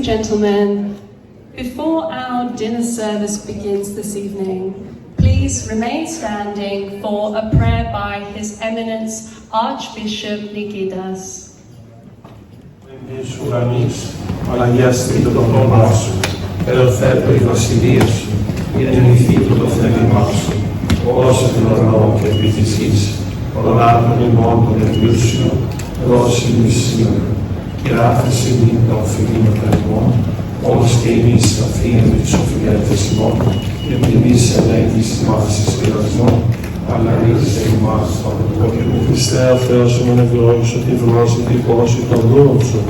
gentlemen, before our dinner service begins this evening, please remain standing for a prayer by His Eminence Archbishop Nikitas. Της ουρανής, αγιαστεί το όνομά σου, ελευθέρω η βασιλεία σου, γεννηθεί το θέλημά σου, όσο την ορνό και επί της γης, προλάβουν ημών των εκδήλωσεων, δώσει μισήμα, και άφησε μην των φιλήνων ημών, όπως και εμείς τα θεία με τους οφειλέτες ημών, και εμείς ελέγχεις μας εις πειρασμών, αλλά ρίξε ημάς από το κόκκινο. Χριστέ ο Θεός ημών ευλόγησο τη γνώση δικό τον δούλο σου,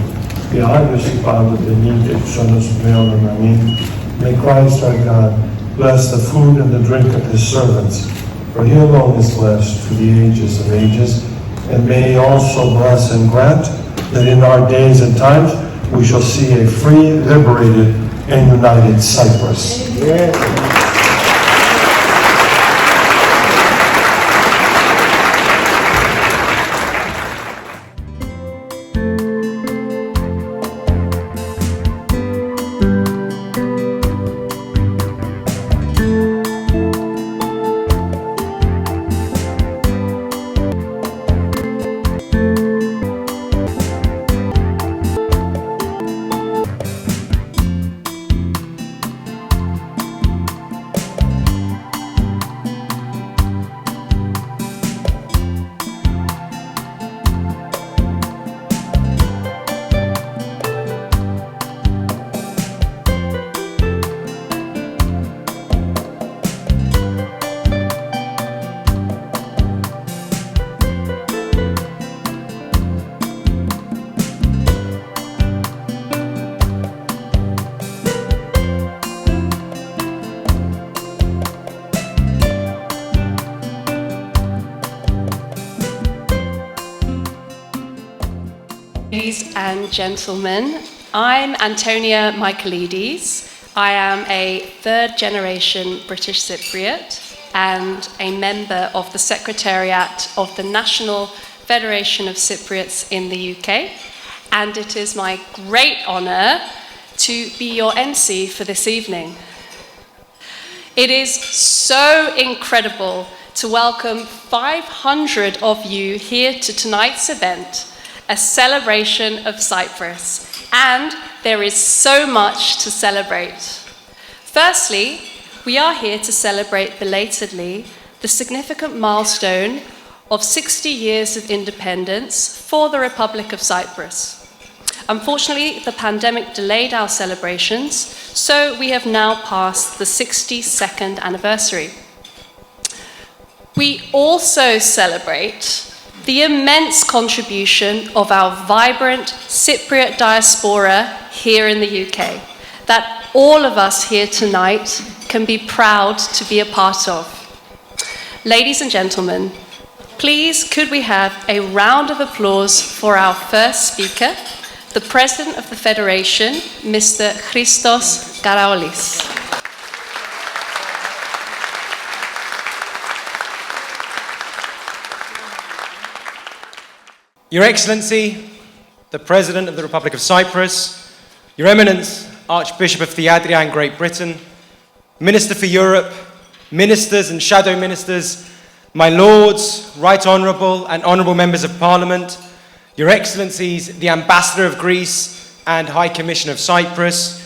και άγιος η πάντοτε νύν και τους όνους του αιώνων αμήν. May Christ our God bless the food and the drink of his servants, for he alone is blessed for the ages of ages, and may he also bless and grant that in our days and times we shall see a free, liberated, and united Cyprus. Yeah. Ladies and gentlemen, I'm Antonia Michaelides. I am a third-generation British Cypriot and a member of the Secretariat of the National Federation of Cypriots in the UK, and it is my great honour to be your MC for this evening. It is so incredible to welcome 500 of you here to tonight's event, a celebration of Cyprus, and there is so much to celebrate. Firstly, we are here to celebrate belatedly the significant milestone of 60 years of independence for the Republic of Cyprus. Unfortunately, the pandemic delayed our celebrations, so we have now passed the 62nd anniversary. We also celebrate the immense contribution of our vibrant Cypriot diaspora here in the UK, that all of us here tonight can be proud to be a part of. Ladies and gentlemen, please could we have a round of applause for our first speaker, the President of the Federation, Mr. Christos Karaolis. Your Excellency, the President of the Republic of Cyprus, Your Eminence, Archbishop of Theatria in Great Britain, Minister for Europe, Ministers and Shadow Ministers, my Lords, Right Honourable and Honourable Members of Parliament, Your Excellencies, the Ambassador of Greece and High Commissioner of Cyprus,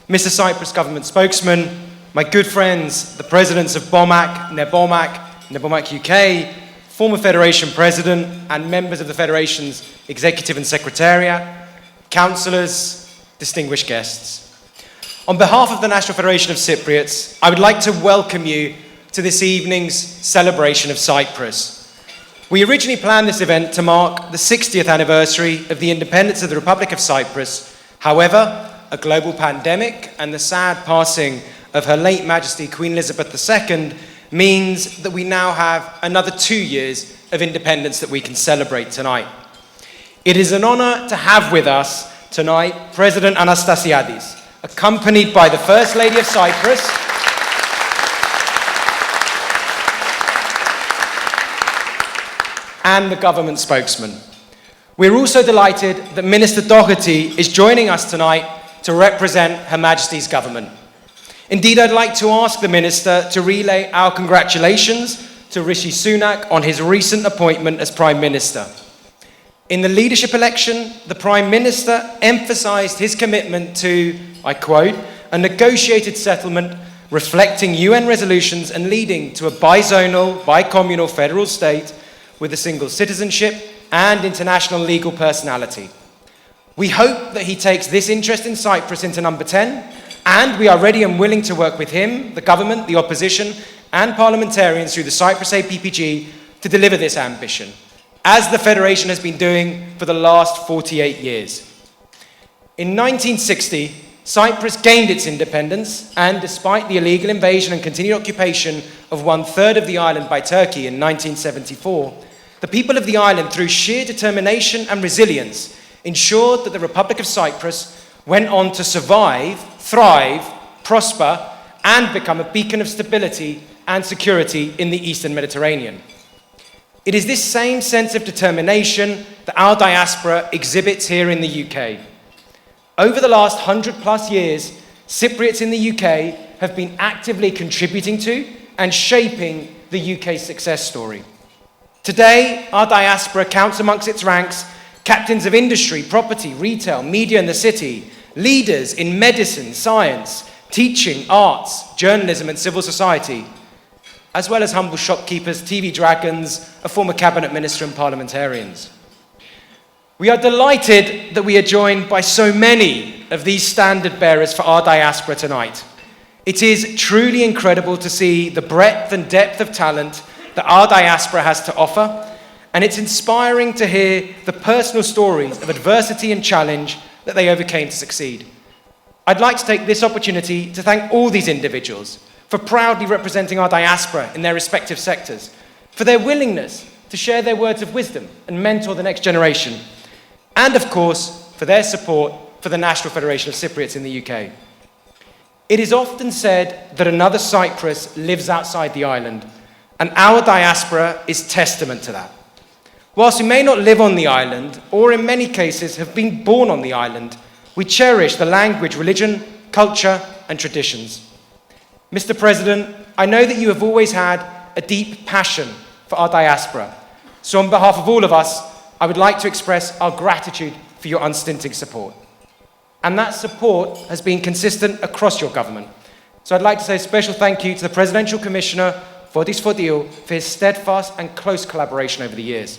Mr. Cyprus Government Spokesman, my good friends, the Presidents of BOMAC, NEBOMAC UK, former Federation President and members of the Federation's Executive and Secretariat, councillors, distinguished guests. On behalf of the National Federation of Cypriots, I would like to welcome you to this evening's celebration of Cyprus. We originally planned this event to mark the 60th anniversary of the independence of the Republic of Cyprus. However, a global pandemic and the sad passing of Her late Majesty Queen Elizabeth II means that we now have another 2 years of independence that we can celebrate tonight. It is an honour to have with us tonight President Anastasiadis, accompanied by the First Lady of Cyprus, and the government spokesman. We're also delighted that Minister Doherty is joining us tonight to represent Her Majesty's government. Indeed, I'd like to ask the Minister to relay our congratulations to Rishi Sunak on his recent appointment as Prime Minister. In the leadership election, the Prime Minister emphasised his commitment to, I quote, a negotiated settlement reflecting UN resolutions and leading to a bizonal, bicommunal federal state with a single citizenship and international legal personality. We hope that he takes this interest in Cyprus into number 10, and we are ready and willing to work with him, the government, the opposition, and parliamentarians through the Cyprus APPG to deliver this ambition, as the Federation has been doing for the last 48 years. In 1960, Cyprus gained its independence, and despite the illegal invasion and continued occupation of 1/3 of the island by Turkey in 1974, the people of the island, through sheer determination and resilience, ensured that the Republic of Cyprus went on to survive, thrive, prosper, and become a beacon of stability and security in the Eastern Mediterranean. It is this same sense of determination that our diaspora exhibits here in the UK. Over the last 100+ years, Cypriots in the UK have been actively contributing to and shaping the UK's success story. Today, our diaspora counts amongst its ranks captains of industry, property, retail, media and the city, leaders in medicine, science, teaching, arts, journalism and civil society, as well as humble shopkeepers, TV dragons, a former cabinet minister and parliamentarians. We are delighted that we are joined by so many of these standard bearers for our diaspora tonight. It is truly incredible to see the breadth and depth of talent that our diaspora has to offer, and it's inspiring to hear the personal stories of adversity and challenge that they overcame to succeed. I'd like to take this opportunity to thank all these individuals for proudly representing our diaspora in their respective sectors, for their willingness to share their words of wisdom and mentor the next generation, and of course, for their support for the National Federation of Cypriots in the UK. It is often said that another Cyprus lives outside the island, and our diaspora is testament to that. Whilst we may not live on the island, or in many cases have been born on the island, we cherish the language, religion, culture, and traditions. Mr. President, I know that you have always had a deep passion for our diaspora. So on behalf of all of us, I would like to express our gratitude for your unstinting support. And that support has been consistent across your government. So I'd like to say a special thank you to the Presidential Commissioner, Fotis Fotiou, for his steadfast and close collaboration over the years.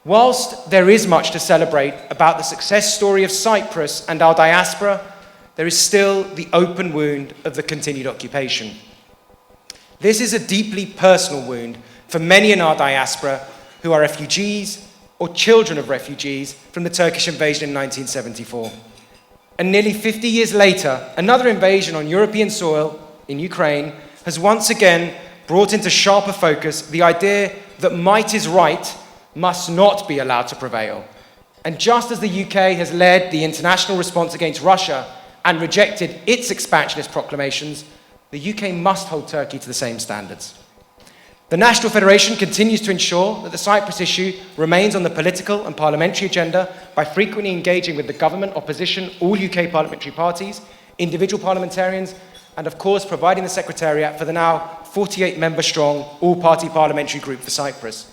Whilst there is much to celebrate about the success story of Cyprus and our diaspora, there is still the open wound of the continued occupation. This is a deeply personal wound for many in our diaspora who are refugees or children of refugees from the Turkish invasion in 1974. And nearly 50 years later, another invasion on European soil in Ukraine has once again brought into sharper focus the idea that might is right must not be allowed to prevail. And just as the UK has led the international response against Russia and rejected its expansionist proclamations, the UK must hold Turkey to the same standards. The National Federation continues to ensure that the Cyprus issue remains on the political and parliamentary agenda by frequently engaging with the government, opposition, all UK parliamentary parties, individual parliamentarians, and of course providing the Secretariat for the now 48-member strong all-party parliamentary group for Cyprus.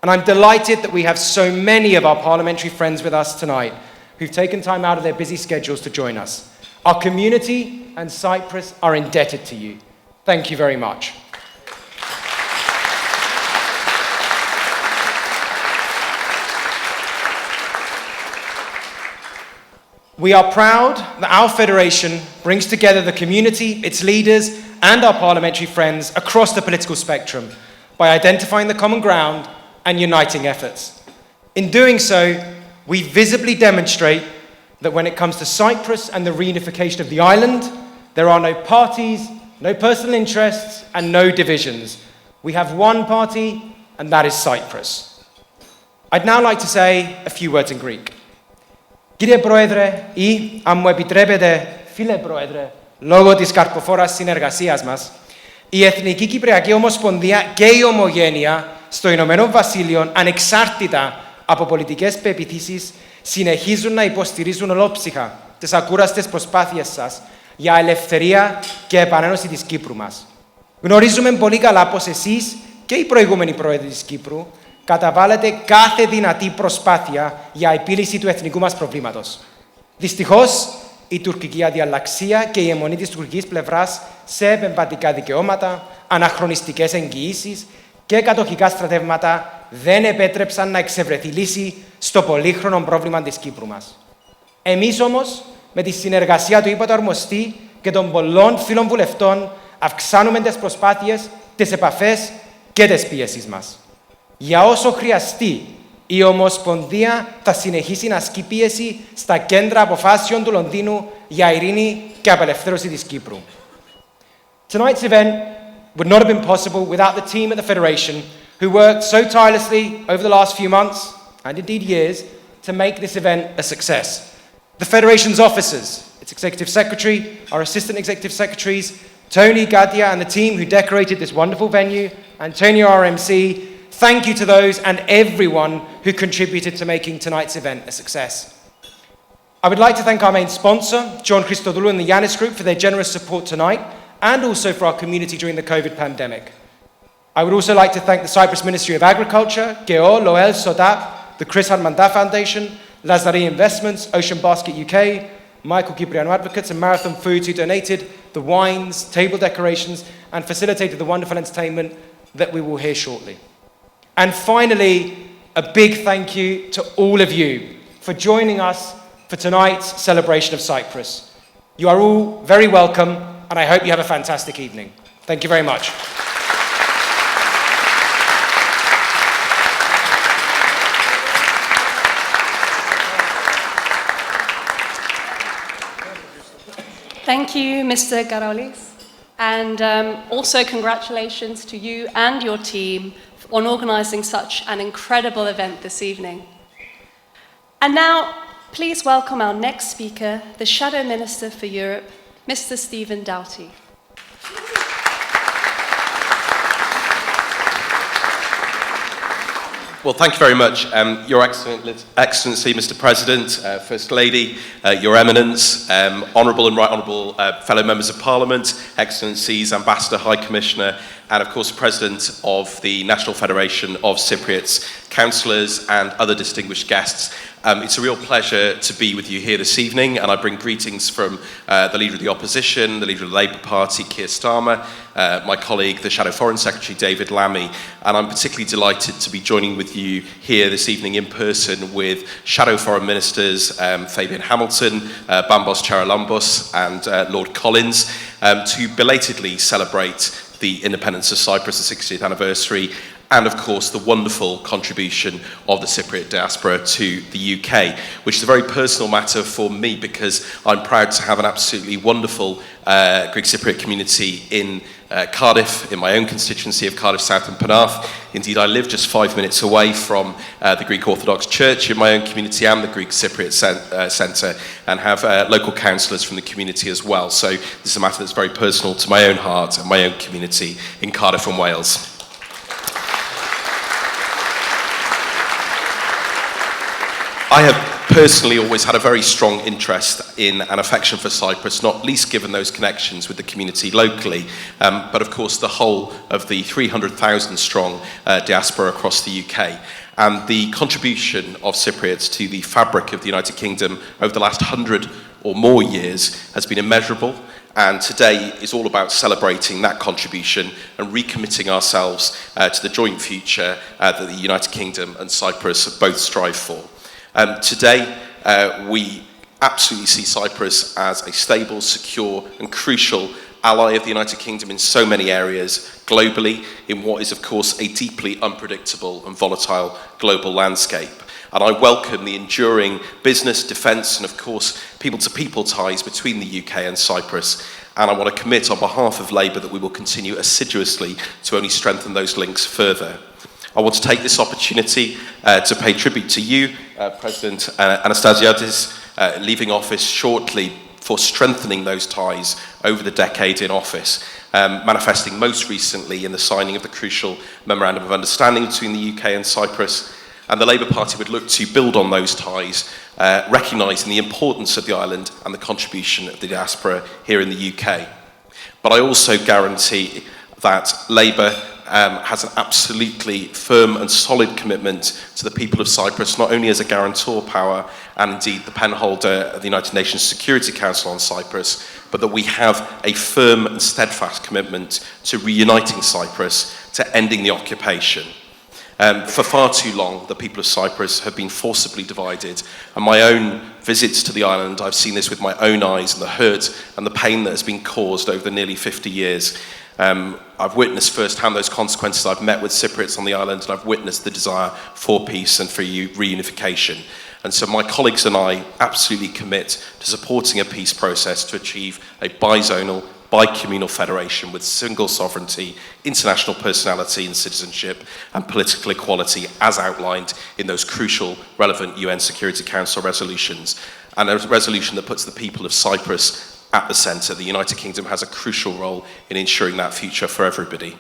And I'm delighted that we have so many of our parliamentary friends with us tonight who've taken time out of their busy schedules to join us. Our community and Cyprus are indebted to you. Thank you very much. We are proud that our federation brings together the community, its leaders, and our parliamentary friends across the political spectrum by identifying the common ground and uniting efforts. In doing so, we visibly demonstrate that when it comes to Cyprus and the reunification of the island, there are no parties, no personal interests, and no divisions. We have one party, and that is Cyprus. I'd now like to say a few words in Greek. Κύριε Πρόεδρε ή, αν μου επιτρέπετε, φίλε Πρόεδρε, λόγω της καρποφόρας συνεργασίας μας, η Εθνική Κυπριακή Ομοσπονδία και η Ομογένεια στο Ηνωμένο Βασίλειο, ανεξάρτητα από πολιτικές πεποιθήσεις, συνεχίζουν να υποστηρίζουν ολόψυχα τις ακούραστες προσπάθειες σας για ελευθερία και επανένωση της Κύπρου μας. Γνωρίζουμε πολύ καλά πως εσείς και οι προηγούμενοι πρόεδροι της Κύπρου καταβάλλετε κάθε δυνατή προσπάθεια για επίλυση του εθνικού μας προβλήματος. Δυστυχώς, η τουρκική αδιαλλαξία και η αιμονή της τουρκικής πλευράς σε επεμβατικά δικαιώματα, αναχρονιστικές εγγυήσεις και κατοχικά στρατεύματα δεν επέτρεψαν να εξευρεθεί λύση στο πολύχρονο πρόβλημα της Κύπρου μας. Εμείς όμως, με τη συνεργασία του ΥΠΑΤΟ Αρμοστή και των πολλών φίλων βουλευτών, αυξάνουμε τις προσπάθειες, τις επαφές και τις πίεσεις μας. Για όσο χρειαστεί, η Ομοσπονδία θα συνεχίσει να ασκεί πίεση στα κέντρα αποφάσεων του Λονδίνου για ειρήνη και απελευθέρωση της Κύπρου. Tonight's event would not have been possible without the team at the Federation who worked so tirelessly over the last few months, and indeed years, to make this event a success. The Federation's officers, its Executive Secretary, our Assistant Executive Secretaries, Tony, Gadia, and the team who decorated this wonderful venue, Antonio, our MC, thank you to those and everyone who contributed to making tonight's event a success. I would like to thank our main sponsor, John Christodoulou and the Yanis Group, for their generous support tonight, and also for our community during the COVID pandemic. I would also like to thank the Cyprus Ministry of Agriculture, Geo, Loel, Sodap, the Chris Hanmanda Foundation, Lazari Investments, Ocean Basket UK, Michael Kipriano Advocates, and Marathon Foods, who donated the wines, table decorations, and facilitated the wonderful entertainment that we will hear shortly. And finally, a big thank you to all of you for joining us for tonight's celebration of Cyprus. You are all very welcome, and I hope you have a fantastic evening. Thank you very much. Thank you, Mr. Garolis. And also congratulations to you and your team on organising such an incredible event this evening. And now, please welcome our next speaker, the Shadow Minister for Europe, Mr. Stephen Doughty. Well, thank you very much. Your Excellency, Mr. President, First Lady, Your Eminence, Honourable and Right Honourable fellow Members of Parliament, Excellencies, Ambassador, High Commissioner, and of course President of the National Federation of Cypriots, councillors and other distinguished guests. It's a real pleasure to be with you here this evening, and I bring greetings from the Leader of the Opposition, the Leader of the Labour Party, Keir Starmer, my colleague, the Shadow Foreign Secretary, David Lammy, and I'm particularly delighted to be joining with you here this evening in person with Shadow Foreign Ministers Fabian Hamilton, Bambos Charalambos and Lord Collins to belatedly celebrate the independence of Cyprus, the 60th anniversary, and of course the wonderful contribution of the Cypriot diaspora to the UK, which is a very personal matter for me because I'm proud to have an absolutely wonderful Greek Cypriot community in Cardiff, in my own constituency of Cardiff South and Penarth. Indeed, I live just 5 minutes away from the Greek Orthodox Church in my own community and the Greek Cypriot Centre, and have local councillors from the community as well. So this is a matter that's very personal to my own heart and my own community in Cardiff and Wales. I have personally always had a very strong interest in and affection for Cyprus, not least given those connections with the community locally, but of course the whole of the 300,000 strong diaspora across the UK. And the contribution of Cypriots to the fabric of the United Kingdom over the last 100 or more years has been immeasurable. And today is all about celebrating that contribution and recommitting ourselves to the joint future that the United Kingdom and Cyprus both strive for. Today, we absolutely see Cyprus as a stable, secure and crucial ally of the United Kingdom in so many areas globally, in what is of course a deeply unpredictable and volatile global landscape. And I welcome the enduring business, defence and of course people-to-people ties between the UK and Cyprus. And I want to commit on behalf of Labour that we will continue assiduously to only strengthen those links further. I want to take this opportunity to pay tribute to you, President Anastasiadis, leaving office shortly, for strengthening those ties over the decade in office, manifesting most recently in the signing of the crucial Memorandum of Understanding between the UK and Cyprus, And the Labour Party would look to build on those ties, recognising the importance of the island and the contribution of the diaspora here in the UK. But I also guarantee that Labour has an absolutely firm and solid commitment to the people of Cyprus, not only as a guarantor power and indeed the penholder of the United Nations Security Council on Cyprus, but that we have a firm and steadfast commitment to reuniting Cyprus, to ending the occupation. For far too long, the people of Cyprus have been forcibly divided, and my own visits to the island, I've seen this with my own eyes, and the hurt and the pain that has been caused over the nearly 50 years. I've witnessed firsthand those consequences. I've met with Cypriots on the island, and I've witnessed the desire for peace and for reunification. And so my colleagues and I absolutely commit to supporting a peace process to achieve a bi-zonal, bi-communal federation with single sovereignty, international personality and citizenship, and political equality as outlined in those crucial, relevant UN Security Council resolutions. And a resolution that puts the people of Cyprus at the centre. The United Kingdom has a crucial role in ensuring that future for everybody.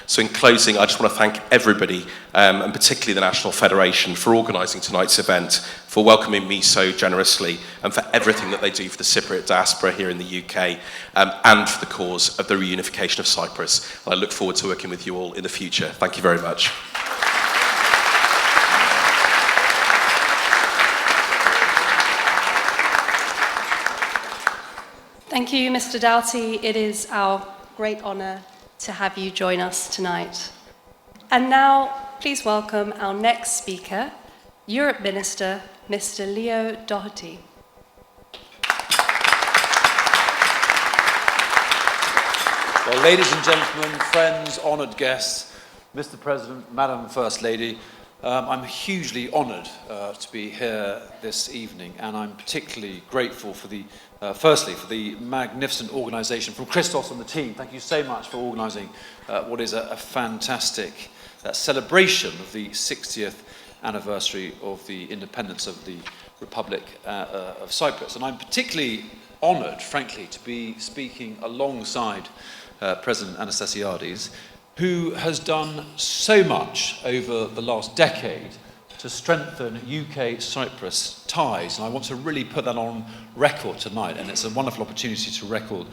So in closing, I just want to thank everybody, and particularly the National Federation, for organising tonight's event, for welcoming me so generously, and for everything that they do for the Cypriot diaspora here in the UK, and for the cause of the reunification of Cyprus. And I look forward to working with you all in the future. Thank you very much. Thank you, Mr. Doughty. It is our great honour to have you join us tonight. And now, please welcome our next speaker, Europe Minister, Mr. Leo Doherty. Well, ladies and gentlemen, friends, honoured guests, Mr. President, Madam First Lady, I'm hugely honoured to be here this evening, and I'm particularly grateful for the, firstly, for the magnificent organisation from Christos and the team. Thank you so much for organising what is a fantastic celebration of the 60th anniversary of the independence of the Republic of Cyprus. And I'm particularly honoured, frankly, to be speaking alongside President Anastasiadis, who has done so much over the last decade to strengthen UK-Cyprus ties. And I want to really put that on record tonight, and it's a wonderful opportunity to record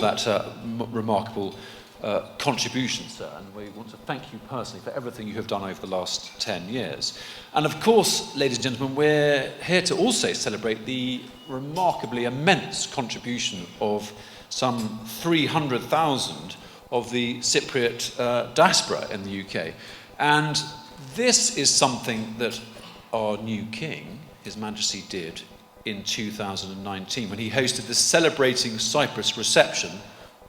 that remarkable contribution, sir. And we want to thank you personally for everything you have done over the last 10 years. And of course, ladies and gentlemen, we're here to also celebrate the remarkably immense contribution of some 300,000 of the Cypriot diaspora in the UK. And this is something that our new king, His Majesty, did in 2019 when he hosted the Celebrating Cyprus reception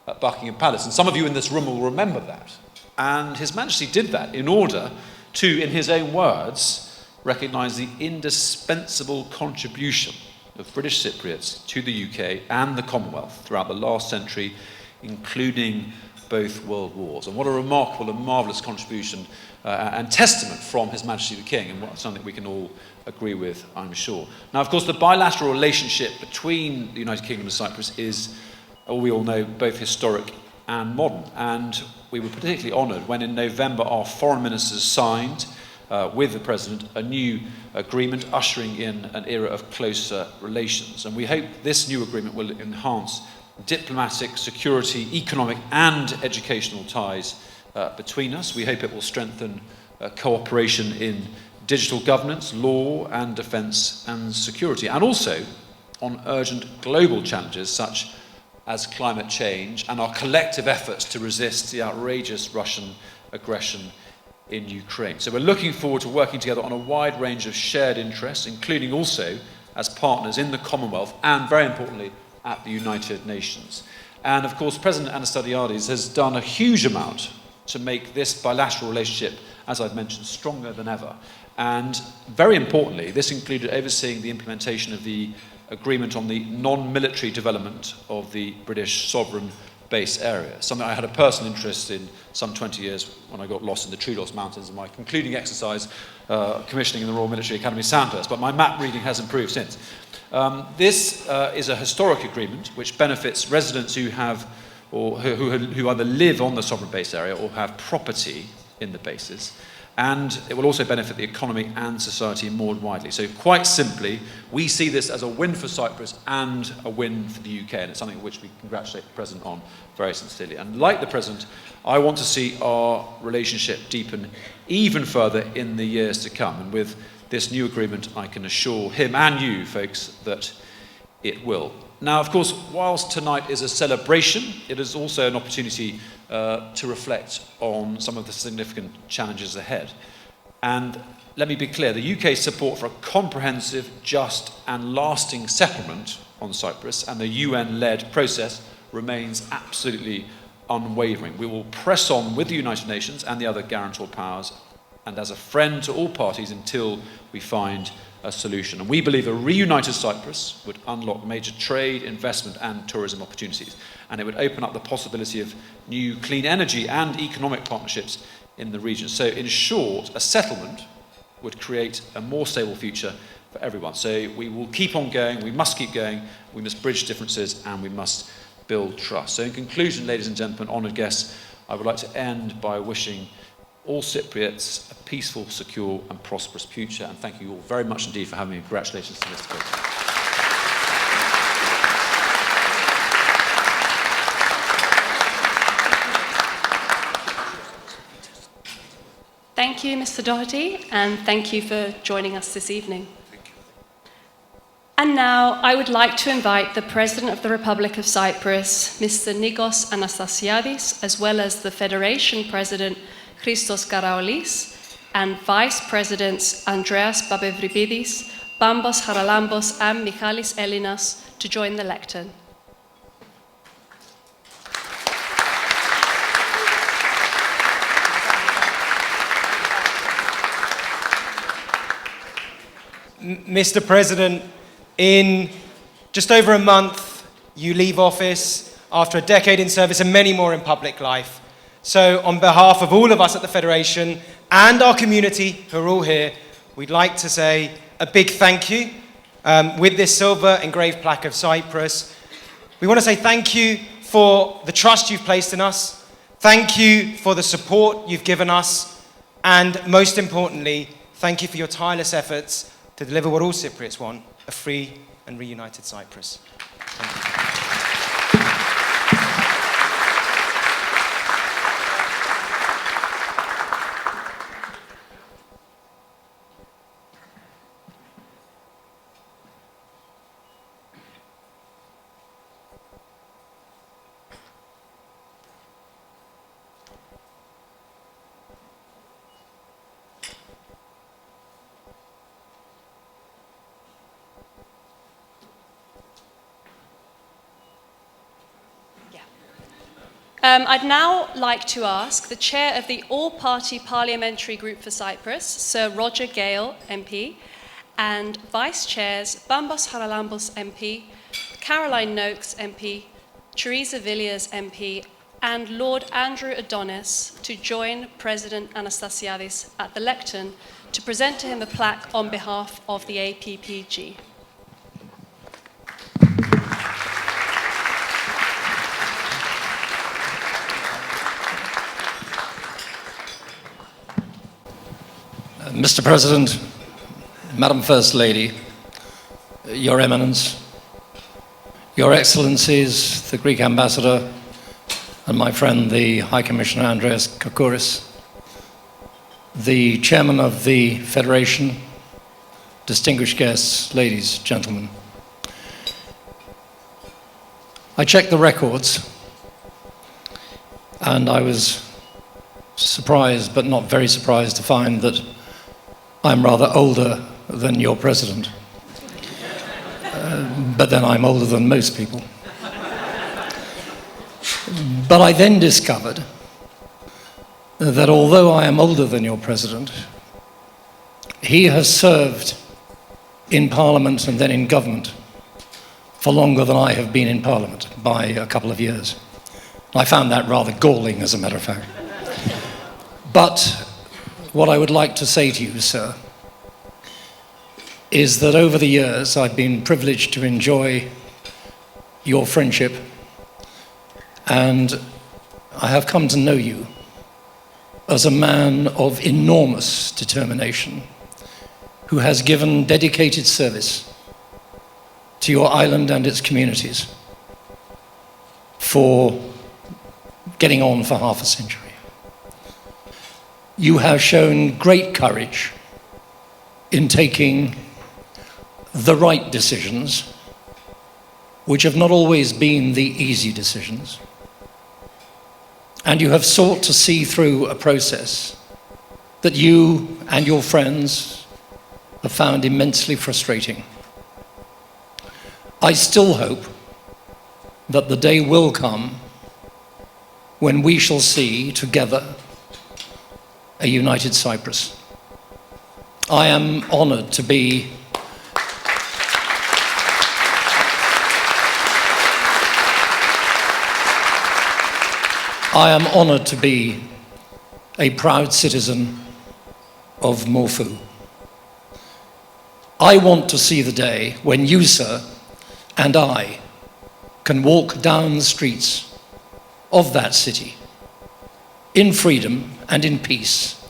at Buckingham Palace. And some of you in this room will remember that. And His Majesty did that in order to, in his own words, recognise the indispensable contribution of British Cypriots to the UK and the Commonwealth throughout the last century, including both world wars. And what a remarkable and marvellous contribution and testament from His Majesty the King, and something we can all agree with, I'm sure. Now, of course, the bilateral relationship between the United Kingdom and Cyprus is, we all know, both historic and modern. And we were particularly honoured when in November our foreign ministers signed with the President a new agreement ushering in an era of closer relations. And we hope this new agreement will enhance diplomatic, security, economic and educational ties between us. We hope it will strengthen cooperation in digital governance, law and defence and security, and also on urgent global challenges such as climate change and our collective efforts to resist the outrageous Russian aggression in Ukraine. So we're looking forward to working together on a wide range of shared interests, including also as partners in the Commonwealth and, very importantly, at the United Nations. And of course, President Anastasiadis has done a huge amount to make this bilateral relationship, as I've mentioned, stronger than ever. And very importantly, this included overseeing the implementation of the agreement on the non-military development of the British sovereign base area, something I had a personal interest in some 20 years when I got lost in the Troodos Mountains in my concluding exercise commissioning in the Royal Military Academy Sandhurst, but my map reading has improved since. This is a historic agreement which benefits residents who have, or who either live on the sovereign base area or have property in the bases. And it will also benefit the economy and society more widely. So quite simply, we see this as a win for Cyprus and a win for the UK, and it's something which we congratulate the President on very sincerely. And like the President, I want to see our relationship deepen even further in the years to come. And with this new agreement, I can assure him and you, folks, that it will. Now, of course, whilst tonight is a celebration, it is also an opportunity to reflect on some of the significant challenges ahead. And let me be clear, the UK's support for a comprehensive, just and lasting settlement on Cyprus and the UN-led process remains absolutely unwavering. We will press on with the United Nations and the other guarantor powers and as a friend to all parties until we find a solution. And we believe a reunited Cyprus would unlock major trade, investment and tourism opportunities. And it would open up the possibility of new clean energy and economic partnerships in the region. So in short, a settlement would create a more stable future for everyone. So we will keep on going, we must keep going, we must bridge differences and we must build trust. So in conclusion, ladies and gentlemen, honoured guests, I would like to end by wishing all Cypriots a peaceful, secure and prosperous future. And thank you all very much indeed for having me. Congratulations to Mr. President. Thank you, Mr. Doherty, and thank you for joining us this evening. And now I would like to invite the President of the Republic of Cyprus, Mr. Nikos Anastasiadis, as well as the Federation President, Christos Karaolis, and Vice Presidents Andreas Papevripidis, Bambos Haralambos, and Michalis Elinas to join the lectern. Mr. President, in just over a month, you leave office after a decade in service and many more in public life. So on behalf of all of us at the Federation and our community who are all here, we'd like to say a big thank you with this silver engraved plaque of Cyprus. We want to say thank you for the trust you've placed in us. Thank you for the support you've given us. And most importantly, thank you for your tireless efforts to deliver what all Cypriots want, a free and reunited Cyprus. Thank you. I'd now like to ask the chair of the All-Party Parliamentary Group for Cyprus, Sir Roger Gale, MP, and vice chairs Bambos Haralambos, MP, Caroline Noakes, MP, Teresa Villiers, MP, and Lord Andrew Adonis to join President Anastasiadis at the lectern to present to him a plaque on behalf of the APPG. Mr. President, Madam First Lady, Your Eminence, Your Excellencies, the Greek Ambassador, and my friend, the High Commissioner Andreas Kakouris, the Chairman of the Federation, distinguished guests, ladies, gentlemen. I checked the records, and I was surprised, but not very surprised, to find that I'm rather older than your president. But then I'm older than most people. But I then discovered that although I am older than your president, he has served in Parliament and then in government for longer than I have been in Parliament, by a couple of years. I found that rather galling, as a matter of fact. But what I would like to say to you, sir, is that over the years I've been privileged to enjoy your friendship, and I have come to know you as a man of enormous determination who has given dedicated service to your island and its communities for getting on for half a century. You have shown great courage in taking the right decisions, which have not always been the easy decisions. And you have sought to see through a process that you and your friends have found immensely frustrating. I still hope that the day will come when we shall see together a united Cyprus. I am honoured to be a proud citizen of Morphu. I want to see the day when you, sir, and I can walk down the streets of that city in freedom and in peace,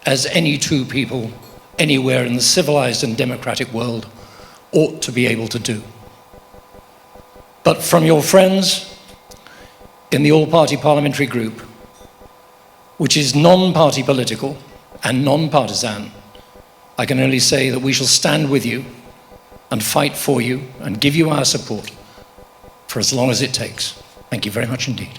as any two people anywhere in the civilized and democratic world ought to be able to do. But from your friends in the all-party parliamentary group, which is non-party political and non-partisan, I can only say that we shall stand with you and fight for you and give you our support for as long as it takes. Thank you very much indeed.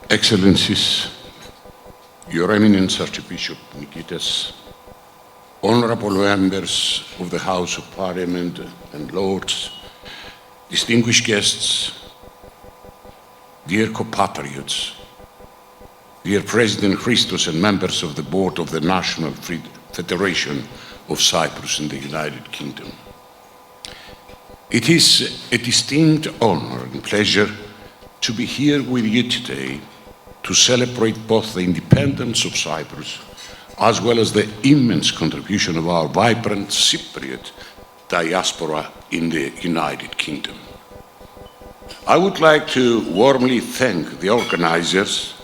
Excellencies, Your Eminence Archbishop Nikitas, honorable members of the House of Parliament and Lords, distinguished guests, dear compatriots, dear President Christos and members of the Board of the National Federation of Cyprus in the United Kingdom. It is a distinct honor and pleasure to be here with you today to celebrate both the independence of Cyprus as well as the immense contribution of our vibrant Cypriot diaspora in the United Kingdom. I would like to warmly thank the organizers,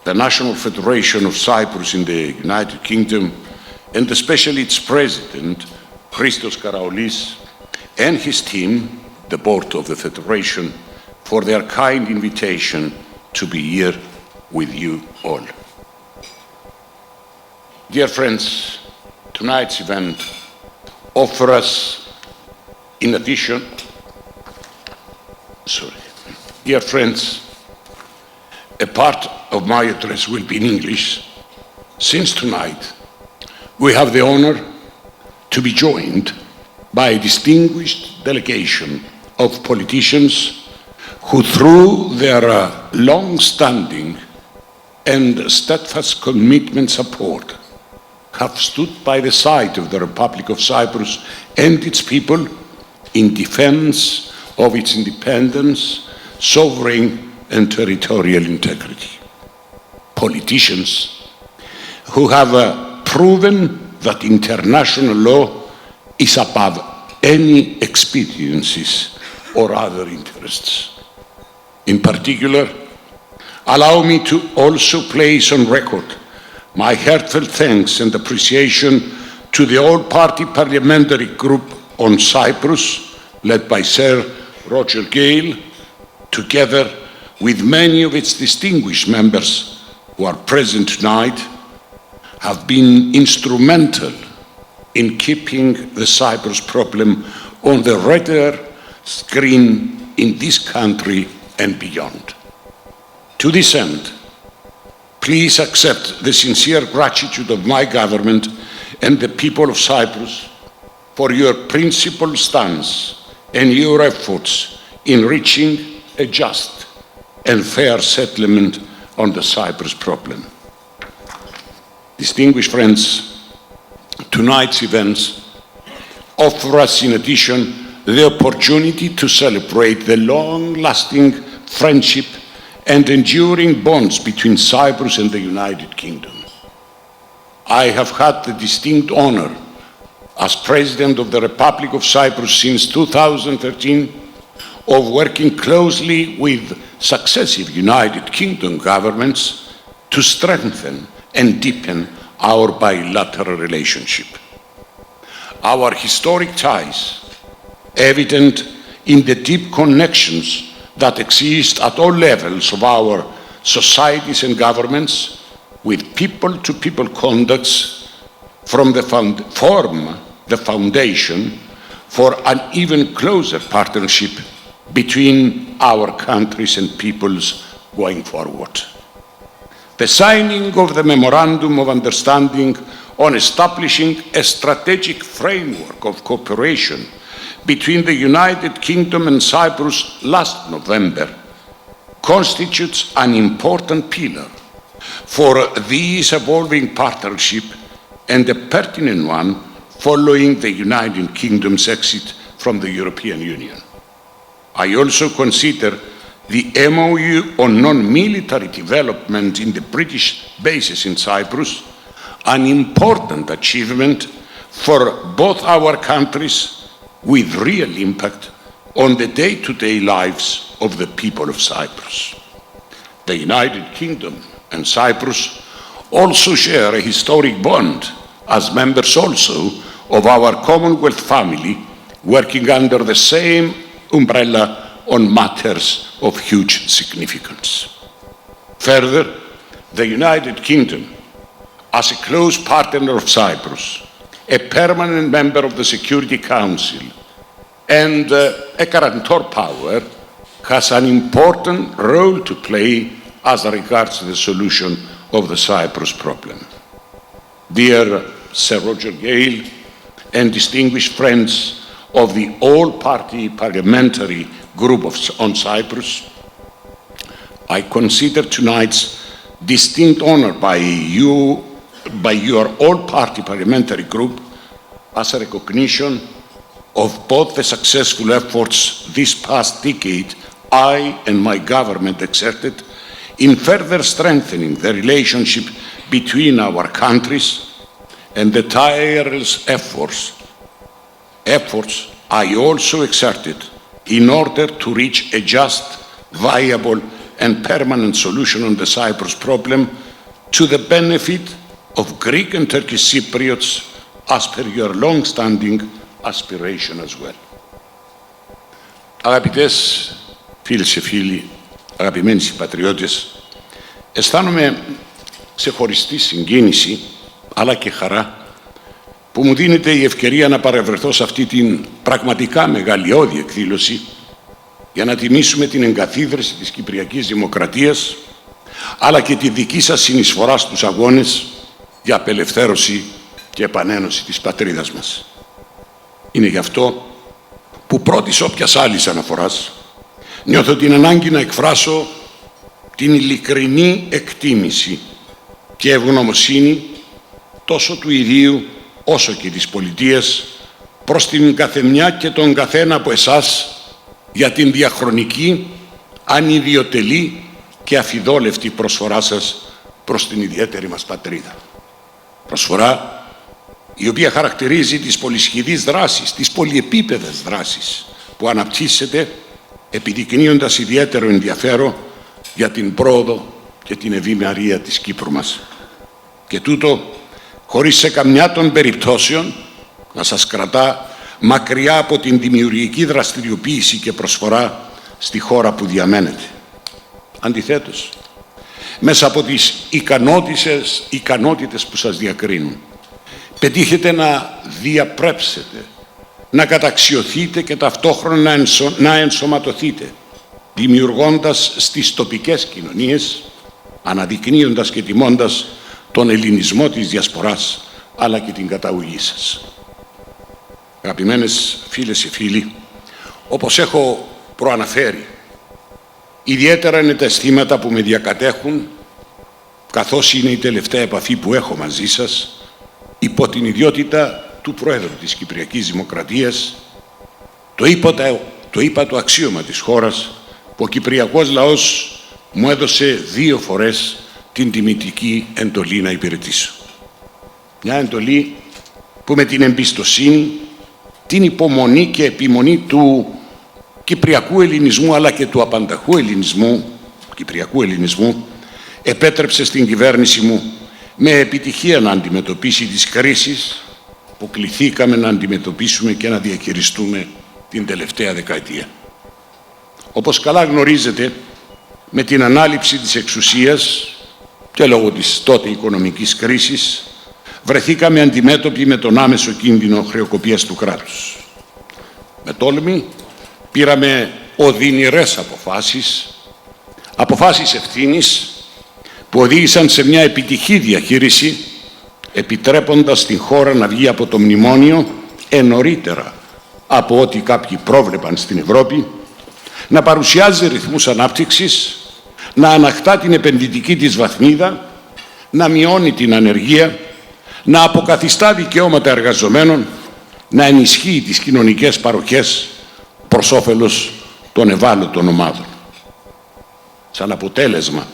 the National Federation of Cyprus in the United Kingdom, and especially its president, Christos Karaolis, and his team, the board of the Federation, for their kind invitation to be here with you all. Dear friends, tonight's event offers us, in addition, dear friends, a part of my address will be in English, since tonight we have the honor to be joined by a distinguished delegation of politicians who, through their long-standing and steadfast commitment support, have stood by the side of the Republic of Cyprus and its people in defense of its independence, sovereign and territorial integrity. Politicians who have proven that international law is above any expediencies or other interests. In particular, allow me to also place on record my heartfelt thanks and appreciation to the all-party parliamentary group on Cyprus, led by Sir Roger Gale, together with many of its distinguished members who are present tonight, have been instrumental in keeping the Cyprus problem on the radar screen in this country and beyond. To this end, please accept the sincere gratitude of my government and the people of Cyprus for your principled stance and your efforts in reaching a just and fair settlement on the Cyprus problem. Distinguished friends, tonight's events offer us, in addition, the opportunity to celebrate the long-lasting friendship and enduring bonds between Cyprus and the United Kingdom. I have had the distinct honor as President of the Republic of Cyprus since 2013 of working closely with successive United Kingdom governments to strengthen and deepen our bilateral relationship. Our historic ties, evident in the deep connections that exist at all levels of our societies and governments, with people-to-people contacts, form the foundation for an even closer partnership between our countries and peoples going forward. The signing of the Memorandum of Understanding on establishing a strategic framework of cooperation between the United Kingdom and Cyprus last November constitutes an important pillar for this evolving partnership and a pertinent one following the United Kingdom's exit from the European Union. I also consider the MOU on non-military development in the British bases in Cyprus an important achievement for both our countries with real impact on the day-to-day lives of the people of Cyprus. The United Kingdom and Cyprus also share a historic bond as members also of our Commonwealth family, working under the same umbrella on matters of huge significance. Further, the United Kingdom, as a close partner of Cyprus, a permanent member of the Security Council, and a guarantor power, has an important role to play as regards the solution of the Cyprus problem. Dear Sir Roger Gale and distinguished friends of the all-party parliamentary group on Cyprus, I consider tonight's distinct honor by your all-party parliamentary group as a recognition of both the successful efforts this past decade I and my government exerted in further strengthening the relationship between our countries and the tireless efforts I also exerted in order to reach a just, viable and permanent solution on the Cyprus problem to the benefit of Greek and Turkish Cypriots as per your long-standing aspiration as well. Αγαπητές φίλες και φίλοι, αγαπημένοι συμπατριώτες, αισθάνομαι ξεχωριστή συγκίνηση αλλά και χαρά που μου δίνεται η ευκαιρία να παρευρεθώ σε αυτή την πραγματικά μεγαλειώδη εκδήλωση για να τιμήσουμε την εγκαθίδρυση της Κυπριακής Δημοκρατίας αλλά και τη δική σας συνεισφορά στους αγώνες για απελευθέρωση και επανένωση της πατρίδας μας. Είναι γι' αυτό που πρώτης όποιας άλλης αναφοράς νιώθω την ανάγκη να εκφράσω την ειλικρινή εκτίμηση και ευγνωμοσύνη τόσο του ιδίου όσο και της πολιτείας προς την καθεμιά και τον καθένα από εσάς για την διαχρονική, ανιδιοτελή και αφιδόλευτη προσφορά σας προς την ιδιαίτερη μας πατρίδα. Προσφορά η οποία χαρακτηρίζει τις πολυσχηδείς δράσεις, τις πολυεπίπεδες δράσεις που αναπτύσσεται επιδεικνύοντας ιδιαίτερο ενδιαφέρον για την πρόοδο και την ευημερία της Κύπρου μας. Και τούτο χωρίς σε καμιά των περιπτώσεων να σας κρατά μακριά από την δημιουργική δραστηριοποίηση και προσφορά στη χώρα που διαμένετε. Αντιθέτως, μέσα από τις ικανότητες που σας διακρίνουν, πετύχετε να διαπρέψετε, να καταξιωθείτε και ταυτόχρονα να ενσωματωθείτε, δημιουργώντας στις τοπικές κοινωνίες, αναδεικνύοντας και τιμώντας τον ελληνισμό της διασποράς, αλλά και την καταγωγή σας. Αγαπημένες φίλες και φίλοι, όπως έχω προαναφέρει, ιδιαίτερα είναι τα αισθήματα που με διακατέχουν, καθώς είναι η τελευταία επαφή που έχω μαζί σας, υπό την ιδιότητα του Πρόεδρου της Κυπριακής Δημοκρατίας, το ύπατο αξίωμα της χώρας που ο Κυπριακός λαός μου έδωσε 2 φορές την τιμητική εντολή να υπηρετήσω. Μια εντολή που με την εμπιστοσύνη, την υπομονή και επιμονή του κυπριακού ελληνισμού αλλά και του απανταχού ελληνισμού, κυπριακού ελληνισμού, επέτρεψε στην κυβέρνηση μου με επιτυχία να αντιμετωπίσει τις κρίσεις που κληθήκαμε να αντιμετωπίσουμε και να διαχειριστούμε την τελευταία δεκαετία. Όπως καλά γνωρίζετε, με την ανάληψη της εξουσίας και λόγω της τότε οικονομικής κρίσης, βρεθήκαμε αντιμέτωποι με τον άμεσο κίνδυνο χρεοκοπίας του κράτους. Με τόλμη πήραμε οδυνηρές αποφάσεις ευθύνης που οδήγησαν σε μια επιτυχή διαχείριση, επιτρέποντας την χώρα να βγει από το μνημόνιο νωρίτερα από ό,τι κάποιοι πρόβλεπαν στην Ευρώπη, να παρουσιάζει ρυθμούς ανάπτυξης, να ανακτά την επενδυτική της βαθμίδα, να μειώνει την ανεργία, να αποκαθιστά δικαιώματα εργαζομένων, να ενισχύει τις κοινωνικές παροχές προς όφελος των ευάλωτων ομάδων. Σαν αποτέλεσμα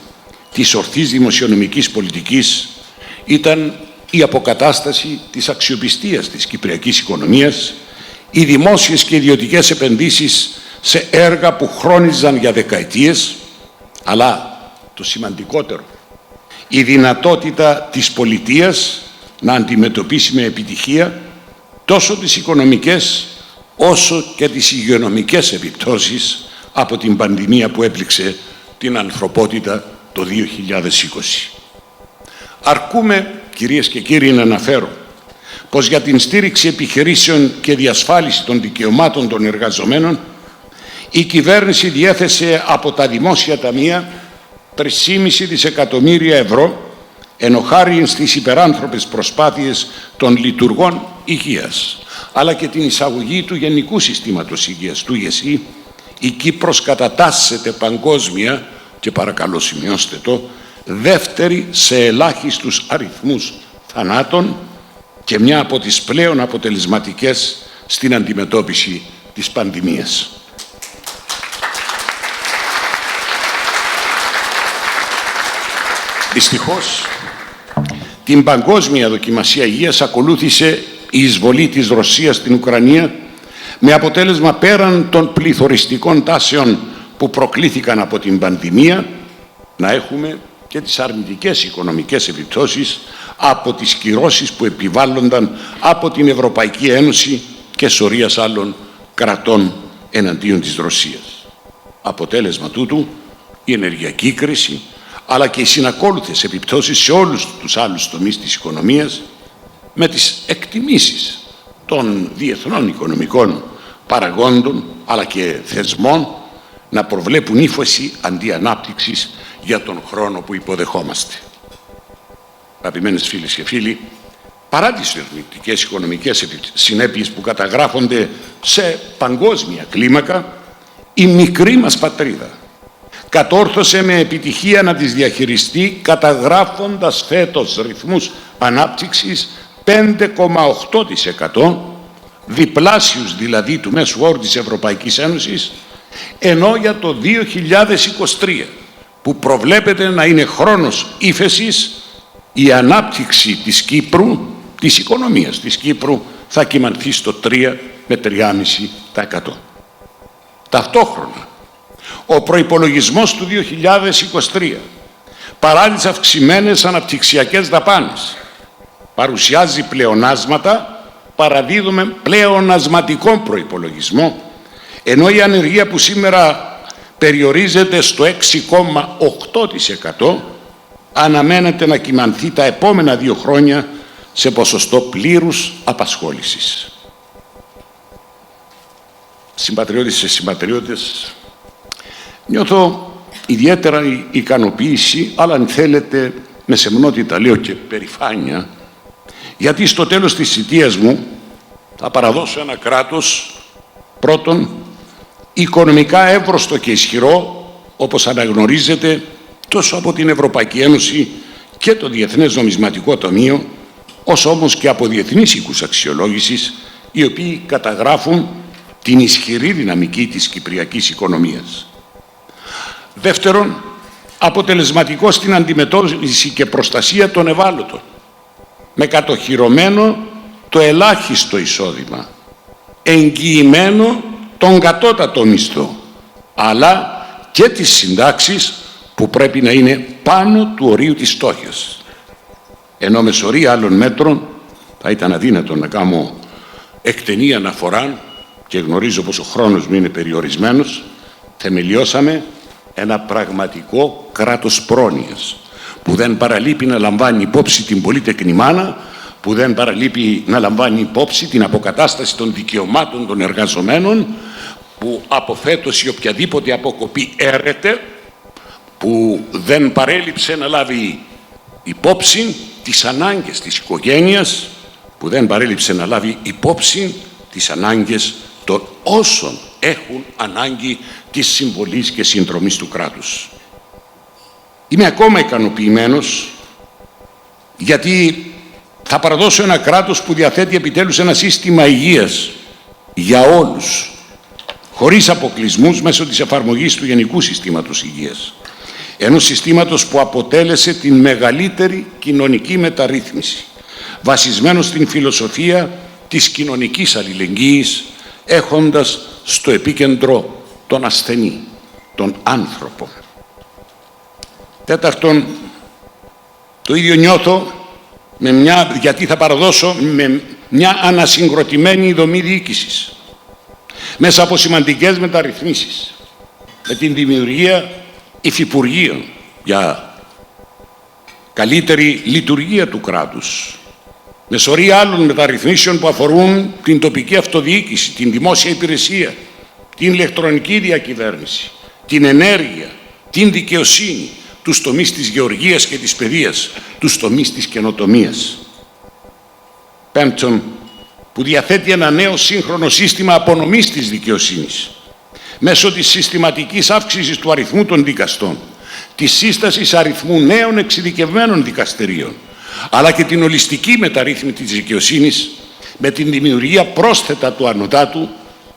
της ορθής δημοσιονομικής πολιτικής ήταν η αποκατάσταση της αξιοπιστίας της κυπριακής οικονομίας, οι δημόσιες και ιδιωτικές επενδύσεις σε έργα που χρόνιζαν για δεκαετίες, αλλά το σημαντικότερο, η δυνατότητα της πολιτείας να αντιμετωπίσει με επιτυχία τόσο τις οικονομικές όσο και τις υγειονομικές επιπτώσεις από την πανδημία που έπληξε την ανθρωπότητα το 2020. Αρκούμε, κυρίες και κύριοι, να αναφέρω πως για την στήριξη επιχειρήσεων και διασφάλιση των δικαιωμάτων των εργαζομένων η κυβέρνηση διέθεσε από τα δημόσια ταμεία 3,5 δισεκατομμύρια ευρώ, ενώ χάρη στις υπεράνθρωπες προσπάθειες των λειτουργών υγείας, αλλά και την εισαγωγή του Γενικού Συστήματος Υγείας, του ΙΕΣΥ, η Κύπρος κατατάσσεται παγκόσμια, και παρακαλώ σημειώστε το, δεύτερη σε ελάχιστους αριθμούς θανάτων και μια από τις πλέον αποτελεσματικές στην αντιμετώπιση της πανδημίας. Δυστυχώς, την παγκόσμια δοκιμασία υγείας ακολούθησε η εισβολή της Ρωσίας στην Ουκρανία, με αποτέλεσμα πέραν των πληθωριστικών τάσεων που προκλήθηκαν από την πανδημία να έχουμε και τις αρνητικές οικονομικές επιπτώσεις από τις κυρώσεις που επιβάλλονταν από την Ευρωπαϊκή Ένωση και σωρίας άλλων κρατών εναντίον της Ρωσίας. Αποτέλεσμα τούτου η ενεργειακή κρίση, αλλά και οι συνακόλουθες επιπτώσεις σε όλους τους άλλους τομείς της οικονομίας, με τις εκτιμήσεις των διεθνών οικονομικών παραγόντων αλλά και θεσμών να προβλέπουν ύφεση αντί ανάπτυξης για τον χρόνο που υποδεχόμαστε. Αγαπημένες φίλες και φίλοι, παρά τις αρνητικές οικονομικές συνέπειες που καταγράφονται σε παγκόσμια κλίμακα, η μικρή μας πατρίδα κατόρθωσε με επιτυχία να τις διαχειριστεί, καταγράφοντας φέτος ρυθμούς ανάπτυξης 5,8%, διπλάσιους δηλαδή του μέσου όρου της Ευρωπαϊκής Ένωσης, ενώ για το 2023, που προβλέπεται να είναι χρόνος ύφεσης, η ανάπτυξη της Κύπρου, της οικονομίας της Κύπρου, θα κυμανθεί στο 3 με 3,5%. Ταυτόχρονα, ο προϋπολογισμός του 2023, παρά τις αυξημένες αναπτυξιακές δαπάνες, παρουσιάζει πλεονάσματα, παραδίδουμε πλεονασματικό προϋπολογισμό, ενώ η ανεργία που σήμερα περιορίζεται στο 6,8% αναμένεται να κυμανθεί τα επόμενα 2 χρόνια σε ποσοστό πλήρους απασχόλησης. Συμπατριώτες και συμπατριώτες, νιώθω ιδιαίτερα ικανοποίηση, αλλά αν θέλετε με σεμνότητα λέω και περηφάνεια, γιατί στο τέλος της θητείας μου θα παραδώσω ένα κράτος, πρώτον, οικονομικά εύρωστο και ισχυρό, όπως αναγνωρίζεται τόσο από την Ευρωπαϊκή Ένωση και το Διεθνές Νομισματικό Ταμείο, όσο όμως και από διεθνείς οίκους αξιολόγησης, οι οποίοι καταγράφουν την ισχυρή δυναμική της κυπριακής οικονομίας. Δεύτερον, αποτελεσματικό στην αντιμετώπιση και προστασία των ευάλωτων, με κατοχυρωμένο το ελάχιστο εισόδημα, εγγυημένο τον κατώτατο μισθό, αλλά και τις συντάξεις που πρέπει να είναι πάνω του ορίου της φτώχειας. Ενώ με σωρή άλλων μέτρων θα ήταν αδύνατο να κάνω εκτενή αναφορά και γνωρίζω πως ο χρόνος μου είναι περιορισμένος, θεμελιώσαμε ένα πραγματικό κράτος πρόνοιας που δεν παραλείπει να λαμβάνει υπόψη την πολύτεκνη μάνα, που δεν παραλείπει να λαμβάνει υπόψη την αποκατάσταση των δικαιωμάτων των εργαζομένων, που από φέτος η οποιαδήποτε αποκοπή έρεται, που δεν παρέλειψε να λάβει υπόψη τις ανάγκες της οικογένειας, που δεν παρέλειψε να λάβει υπόψη τις ανάγκες των όσων έχουν ανάγκη της συμβολής και συνδρομής του κράτους. Είμαι ακόμα ικανοποιημένος γιατί θα παραδώσω ένα κράτος που διαθέτει επιτέλους ένα σύστημα υγείας για όλους, χωρίς αποκλεισμούς, μέσω της εφαρμογής του Γενικού Συστήματος Υγείας. Ενός συστήματος που αποτέλεσε την μεγαλύτερη κοινωνική μεταρρύθμιση, βασισμένο στην φιλοσοφία της κοινωνικής αλληλεγγύης, έχοντας στο επίκεντρο τον ασθενή, τον άνθρωπο. Τέταρτον, το ίδιο νιώθω γιατί θα παραδώσω με μια ανασυγκροτημένη δομή διοίκησης, μέσα από σημαντικές μεταρρυθμίσεις, με την δημιουργία υφυπουργείων για καλύτερη λειτουργία του κράτους, με σωρή άλλων μεταρρυθμίσεων που αφορούν την τοπική αυτοδιοίκηση, την δημόσια υπηρεσία, την ηλεκτρονική διακυβέρνηση, την ενέργεια, την δικαιοσύνη, τους τομείς της γεωργίας και της παιδείας, τους τομείς της καινοτομίας. Πέμπτον, που διαθέτει ένα νέο σύγχρονο σύστημα απονομής της δικαιοσύνης, μέσω της συστηματικής αύξησης του αριθμού των δικαστών, της σύστασης αριθμού νέων εξειδικευμένων δικαστηρίων, αλλά και την ολιστική μεταρρύθμιση της δικαιοσύνης με την δημιουργία πρόσθετα του ανωτάτου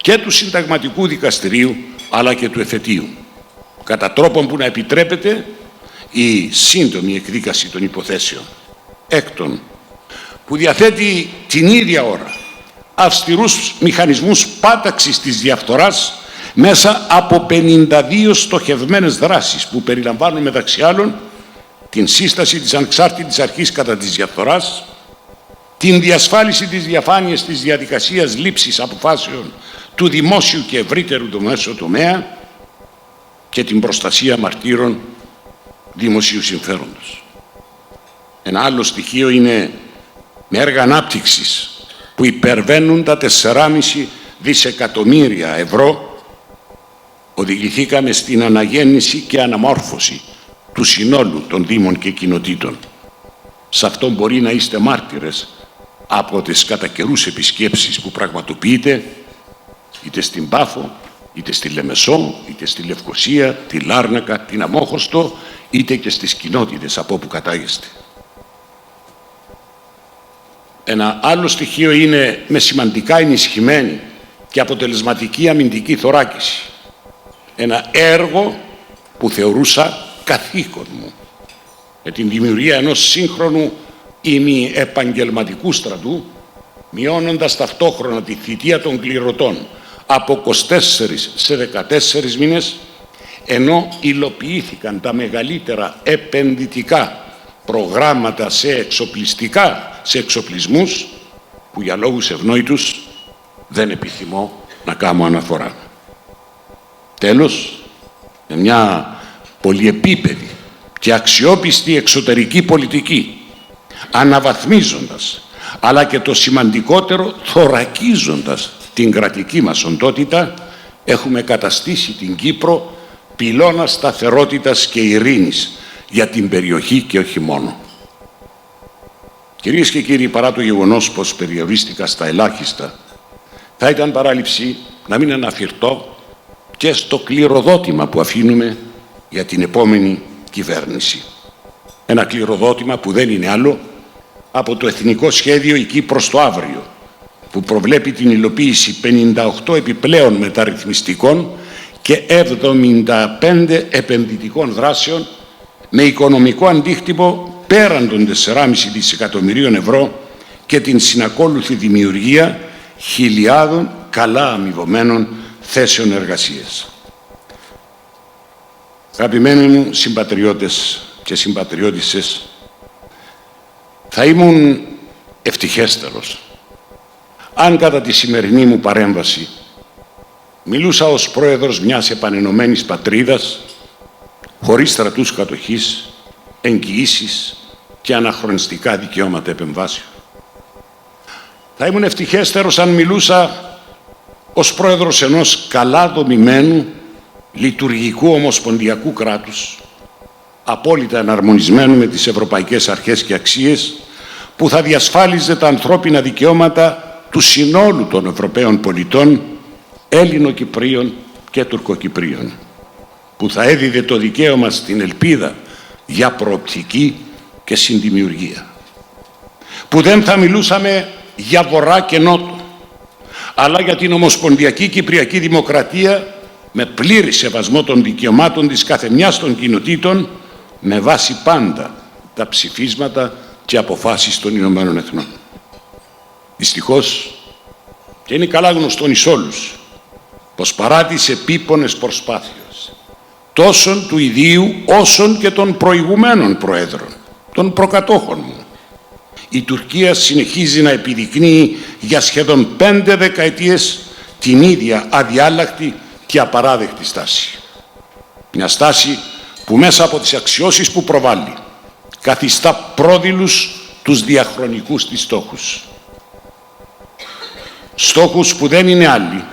και του συνταγματικού δικαστηρίου, αλλά και του εφετείου, κατά τρόπον που να επιτρέπεται η σύντομη εκδίκαση των υποθέσεων. Έκτον, που διαθέτει την ίδια ώρα αυστηρούς μηχανισμούς πάταξης της διαφθοράς μέσα από 52 στοχευμένες δράσεις που περιλαμβάνουν μεταξύ άλλων την σύσταση της ανεξάρτητης αρχής κατά της διαφθοράς, την διασφάλιση της διαφάνειας της διαδικασίας λήψης αποφάσεων του δημόσιου και ευρύτερου δημόσιου τομέα και την προστασία μαρτύρων δημοσίου συμφέροντος. Ένα άλλο στοιχείο είναι με έργα ανάπτυξης που υπερβαίνουν τα 4,5 δισεκατομμύρια ευρώ, οδηγηθήκαμε στην αναγέννηση και αναμόρφωση του συνόλου των δήμων και κοινοτήτων. Σε αυτό μπορεί να είστε μάρτυρες από τις κατά καιρούς επισκέψεις που πραγματοποιείτε είτε στην Πάφο, είτε στη Λεμεσό, είτε στη Λευκοσία, τη Λάρνακα, την Αμόχωστο, είτε και στις κοινότητες από όπου κατάγεστε. Ένα άλλο στοιχείο είναι με σημαντικά ενισχυμένη και αποτελεσματική αμυντική θωράκιση. Ένα έργο που θεωρούσα καθήκον μου, με την δημιουργία ενός σύγχρονου ημιεπαγγελματικού στρατού, μειώνοντας ταυτόχρονα τη θητεία των κληρωτών από 24 σε 14 μήνες, ενώ υλοποιήθηκαν τα μεγαλύτερα επενδυτικά προγράμματα σε εξοπλισμούς που για λόγους ευνόητους δεν επιθυμώ να κάνω αναφορά. Τέλος, με μια πολυεπίπεδη και αξιόπιστη εξωτερική πολιτική, αναβαθμίζοντας, αλλά και το σημαντικότερο, θωρακίζοντας την κρατική μας οντότητα, έχουμε καταστήσει την Κύπρο πυλώνα σταθερότητας και ειρήνης για την περιοχή και όχι μόνο. Κυρίες και κύριοι, παρά το γεγονός πως περιορίστηκα στα ελάχιστα, θα ήταν παράληψη να μην αναφερθώ και στο κληροδότημα που αφήνουμε για την επόμενη κυβέρνηση. Ένα κληροδότημα που δεν είναι άλλο από το Εθνικό Σχέδιο «Η Κύπρος το αύριο», που προβλέπει την υλοποίηση 58 επιπλέον μεταρρυθμιστικών και 75 επενδυτικών δράσεων με οικονομικό αντίκτυπο πέραν των 4,5 δισεκατομμυρίων ευρώ και την συνακόλουθη δημιουργία χιλιάδων καλά αμοιβωμένων θέσεων εργασίας. Αγαπημένοι μου συμπατριώτες και συμπατριώτισσες, θα ήμουν ευτυχέστερος αν κατά τη σημερινή μου παρέμβαση μιλούσα ως πρόεδρος μιας επανενωμένης πατρίδας χωρίς στρατούς κατοχής, εγγυήσεις και αναχρονιστικά δικαιώματα επεμβάσεων. Θα ήμουν ευτυχέστερος αν μιλούσα ως πρόεδρος ενός καλά δομημένου, λειτουργικού ομοσπονδιακού κράτους, απόλυτα εναρμονισμένου με τις ευρωπαϊκές αρχές και αξίες, που θα διασφάλιζε τα ανθρώπινα δικαιώματα του συνόλου των Ευρωπαίων πολιτών, Έλληνο-Κυπρίων και Τουρκοκυπρίων, που θα έδιδε το δικαίωμα στην ελπίδα για προοπτική και συνδημιουργία, που δεν θα μιλούσαμε για βορρά και νότο, αλλά για την Ομοσπονδιακή Κυπριακή Δημοκρατία με πλήρη σεβασμό των δικαιωμάτων της καθεμιάς των κοινοτήτων, με βάση πάντα τα ψηφίσματα και αποφάσεις των Ηνωμένων Εθνών. Δυστυχώς, και είναι καλά γνωστόν εις όλους, πως παρά τις επίπονες προσπάθειες τόσων του ιδίου όσων και των προηγουμένων προέδρων, των προκατόχων μου, η Τουρκία συνεχίζει να επιδεικνύει για σχεδόν 5 δεκαετίες την ίδια αδιάλακτη και απαράδεκτη στάση. Μια στάση που μέσα από τις αξιώσεις που προβάλλει καθιστά πρόδειλους τους διαχρονικούς της στόχους. Στόχους που δεν είναι άλλοι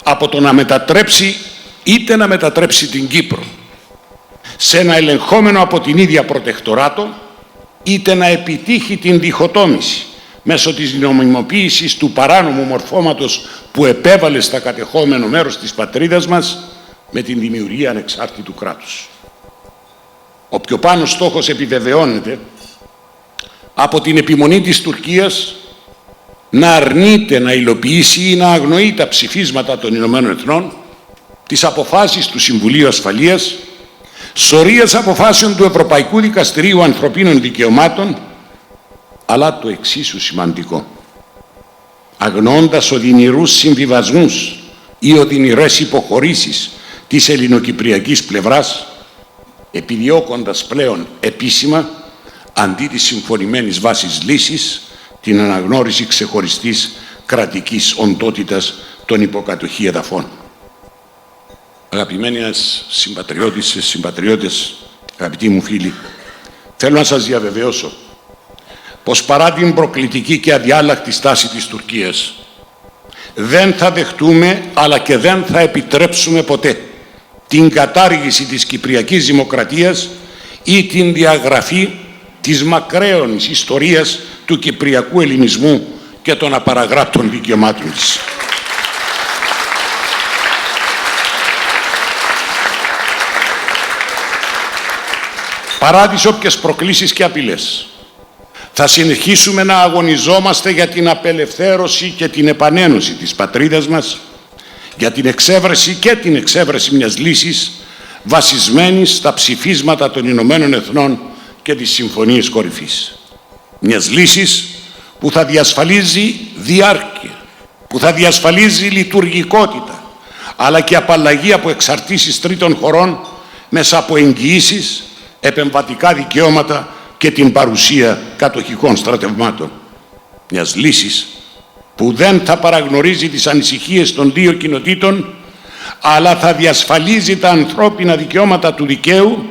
από το να μετατρέψει είτε να μετατρέψει την Κύπρο σε ένα ελεγχόμενο από την ίδια προτεκτοράτο, είτε να επιτύχει την διχοτόμηση μέσω της νομιμοποίησης του παράνομου μορφώματος που επέβαλε στα κατεχόμενο μέρος της πατρίδας μας με την δημιουργία ανεξάρτητου κράτους. Ο πιο πάνω στόχος επιβεβαιώνεται από την επιμονή της Τουρκίας να αρνείται να υλοποιήσει ή να αγνοεί τα ψηφίσματα των Ηνωμένων Εθνών, τις αποφάσεις του Συμβουλίου Ασφαλείας, σωρίας αποφάσεων του Ευρωπαϊκού Δικαστηρίου Ανθρωπίνων Δικαιωμάτων, αλλά το εξίσου σημαντικό, αγνοώντας οδυνηρούς συμβιβασμούς ή οδυνηρές υποχωρήσεις της ελληνοκυπριακής πλευράς, επιδιώκοντας πλέον επίσημα, αντί της συμφωνημένης βάσης λύσης, την αναγνώριση ξεχωριστής κρατικής οντότητας των υποκατοχή εδαφών. Αγαπημένοι συμπατριώτες, αγαπητοί μου φίλοι, θέλω να σας διαβεβαιώσω πως παρά την προκλητική και αδιάλακτη στάση της Τουρκίας, δεν θα δεχτούμε αλλά και δεν θα επιτρέψουμε ποτέ την κατάργηση της Κυπριακής Δημοκρατίας ή την διαγραφή της μακραίωνης ιστορίας του Κυπριακού ελληνισμού και των απαραγράπτων δικαιωμάτων της. Παρά τις όποιες προκλήσεις και απειλές, θα συνεχίσουμε να αγωνιζόμαστε για την απελευθέρωση και την επανένωση της πατρίδας μας, για την εξέβρεση και την εξέβρεση μιας λύσης βασισμένης στα ψηφίσματα των Ηνωμένων Εθνών και τις συμφωνίες κορυφής. Μιας λύσης που θα διασφαλίζει διάρκεια, που θα διασφαλίζει λειτουργικότητα, αλλά και απαλλαγή από εξαρτήσεις τρίτων χωρών μέσα από εγγυήσεις, επεμβατικά δικαιώματα και την παρουσία κατοχικών στρατευμάτων. Μιας λύσης που δεν θα παραγνωρίζει τις ανησυχίες των δύο κοινοτήτων, αλλά θα διασφαλίζει τα ανθρώπινα δικαιώματα του δικαίου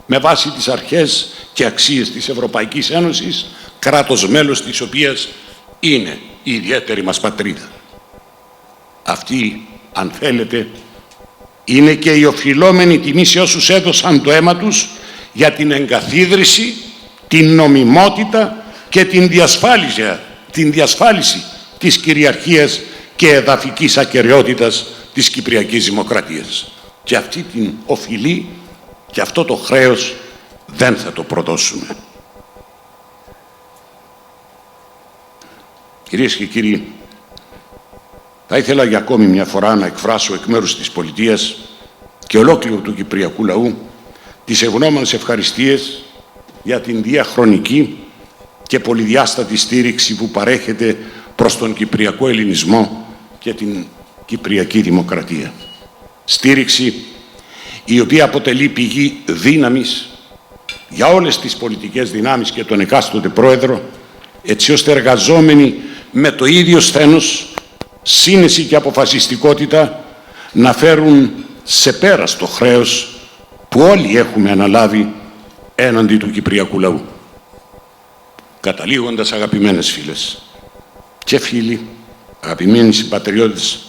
με βάση τις αρχές και αξίες της Ευρωπαϊκής Ένωσης, κράτος μέλος της οποίας είναι η ιδιαίτερη μας πατρίδα. Αυτή, αν θέλετε, είναι και η οφειλόμενη τιμή σε όσους έδωσαν το αίμα τους για την εγκαθίδρυση, την νομιμότητα και την διασφάλιση της κυριαρχίας και εδαφικής ακεραιότητας της Κυπριακής Δημοκρατίας. Και αυτή την οφειλή και αυτό το χρέος δεν θα το προδώσουμε. Κυρίες και κύριοι, θα ήθελα για ακόμη μια φορά να εκφράσω εκ μέρους της πολιτείας και ολόκληρου του κυπριακού λαού τις ευγνώμονες ευχαριστίες για την διαχρονική και πολυδιάστατη στήριξη που παρέχεται προς τον Κυπριακό Ελληνισμό και την Κυπριακή Δημοκρατία. Στήριξη η οποία αποτελεί πηγή δύναμης για όλες τις πολιτικές δυνάμεις και τον εκάστοτε πρόεδρο, έτσι ώστε εργαζόμενοι με το ίδιο σθένος, σύνεση και αποφασιστικότητα να φέρουν σε πέρας το χρέος που όλοι έχουμε αναλάβει έναντι του Κυπριακού λαού. Καταλήγοντας, αγαπημένες φίλες και φίλοι, αγαπημένοι συμπατριώτες,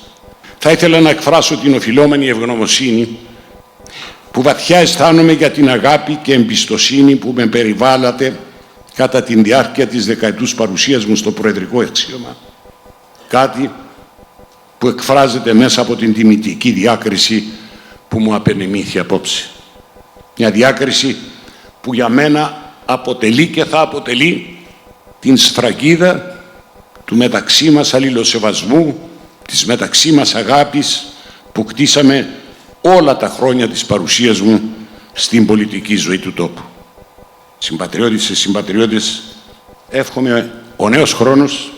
θα ήθελα να εκφράσω την οφειλόμενη ευγνωμοσύνη που βαθιά αισθάνομαι για την αγάπη και εμπιστοσύνη που με περιβάλλατε κατά την διάρκεια της δεκαετούς παρουσίας μου στο προεδρικό αξίωμα. Κάτι που εκφράζεται μέσα από την τιμητική διάκριση που μου απενεμήθη απόψε. Μια διάκριση που για μένα αποτελεί και θα αποτελεί την σφραγίδα του μεταξύ μας αλληλοσεβασμού, της μεταξύ μας αγάπης που κτίσαμε όλα τα χρόνια της παρουσίας μου στην πολιτική ζωή του τόπου. Συμπατριώτες και συμπατριώτες, εύχομαι ο νέος χρόνος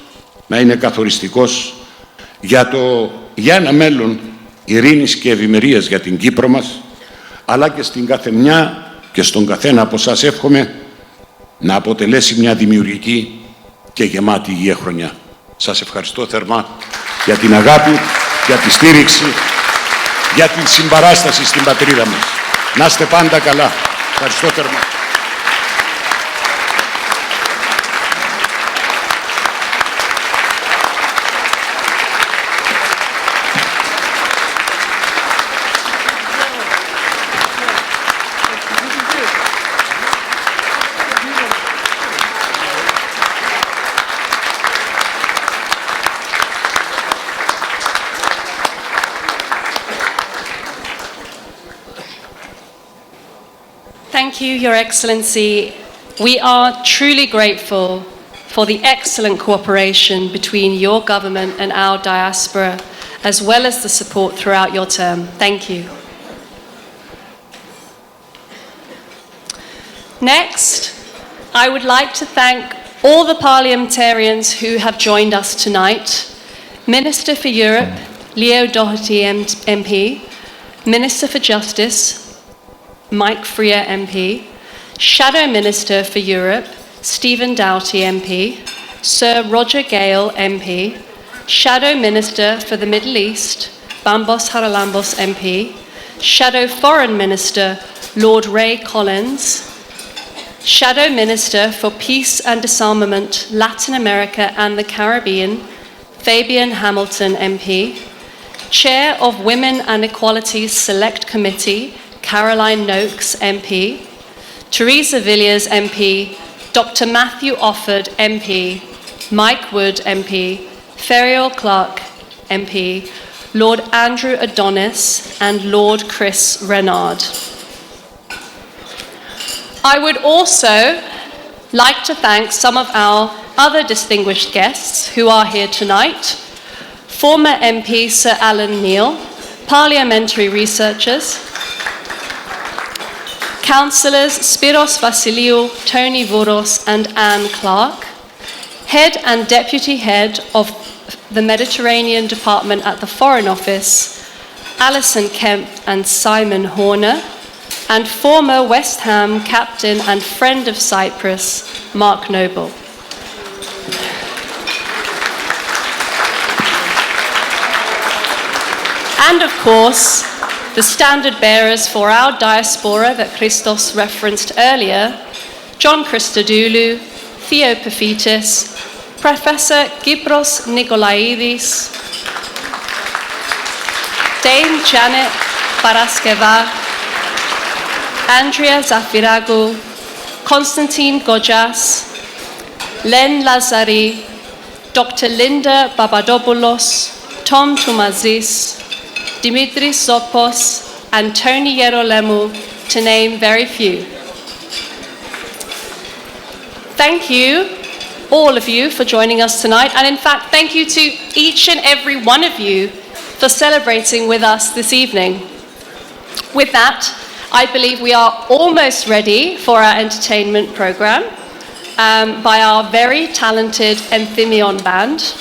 να είναι καθοριστικός για ένα μέλλον ειρήνης και ευημερίας για την Κύπρο μας, αλλά και στην καθεμιά και στον καθένα από εσάς εύχομαι να αποτελέσει μια δημιουργική και γεμάτη υγεία χρονιά. Σας ευχαριστώ θερμά για την αγάπη, για τη στήριξη, για την συμπαράσταση στην πατρίδα μας. Να είστε πάντα καλά. Ευχαριστώ θερμά. Thank you, Your Excellency. We are truly grateful for the excellent cooperation between your government and our diaspora, as well as the support throughout your term. Thank you. Next, I would like to thank all the parliamentarians who have joined us tonight. Minister for Europe, Leo Doherty MP, Minister for Justice, Mike Freer MP, Shadow Minister for Europe, Stephen Doughty MP, Sir Roger Gale MP, Shadow Minister for the Middle East, Bambos Haralambos MP, Shadow Foreign Minister, Lord Ray Collins, Shadow Minister for Peace and Disarmament, Latin America and the Caribbean, Fabian Hamilton MP, Chair of Women and Equalities Select Committee, Caroline Noakes MP, Teresa Villiers MP, Dr. Matthew Offord MP, Mike Wood MP, Ferial Clark MP, Lord Andrew Adonis and Lord Chris Renard. I would also like to thank some of our other distinguished guests who are here tonight. Former MP Sir Alan Neil, parliamentary researchers, Councillors Spiros Vasiliou, Tony Vouros and Anne Clark, Head and Deputy Head of the Mediterranean Department at the Foreign Office, Alison Kemp and Simon Horner, and former West Ham captain and friend of Cyprus, Mark Noble. And of course, the standard bearers for our diaspora that Christos referenced earlier, John Christodoulou, Theo Paphitis, Professor Kypros Nikolaidis, Dame Janet Paraskeva, Andrea Zafiragou, Konstantin Gojas, Len Lazari, Dr. Linda Papadopoulos, Tom Toumazis, Dimitris Zopos and Tony Yerolemu, to name very few. Thank you, all of you, for joining us tonight, and in fact, thank you to each and every one of you for celebrating with us this evening. With that, I believe we are almost ready for our entertainment programme by our very talented Enthymeion band.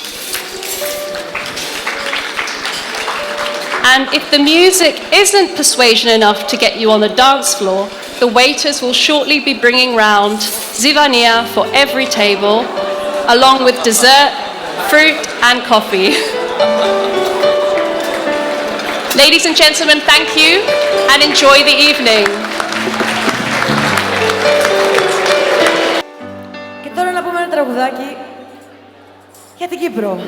And if the music isn't persuasion enough to get you on the dance floor, the waiters will shortly be bringing round zivania for every table, along with dessert, fruit and coffee. Ladies and gentlemen, thank you and enjoy the evening. Και τώρα να πούμε ένα τραγουδάκι για την Κύπρο.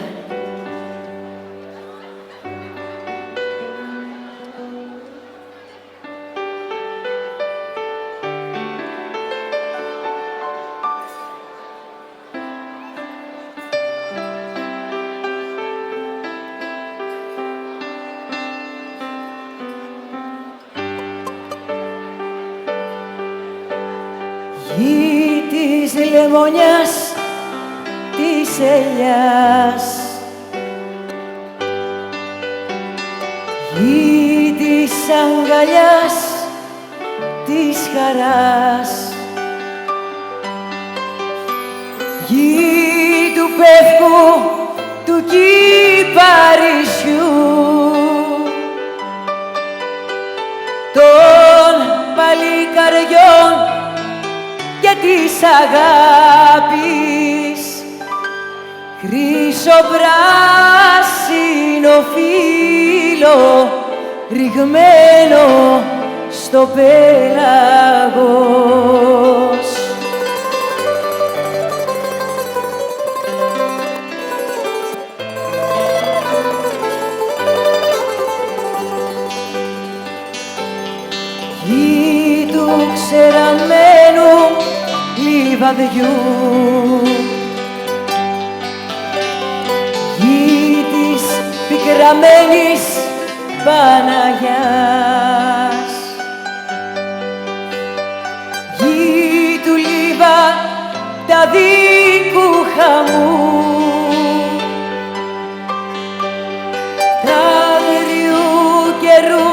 Γη της λεμονιάς, της ελιάς, γη της αγκαλιάς, της χαράς, γη του πεύκου, του κυπαρισιού, των παλικαριών και της αγάπης, χρυσοπράσινο φύλλο ρηγμένο στο πέλαγος. Γη του ξεραμένου λιβαδιού, γη της πικραμένης Παναγιάς, γη του λίβα τα δίκου χαμού, τα αγριού καιρού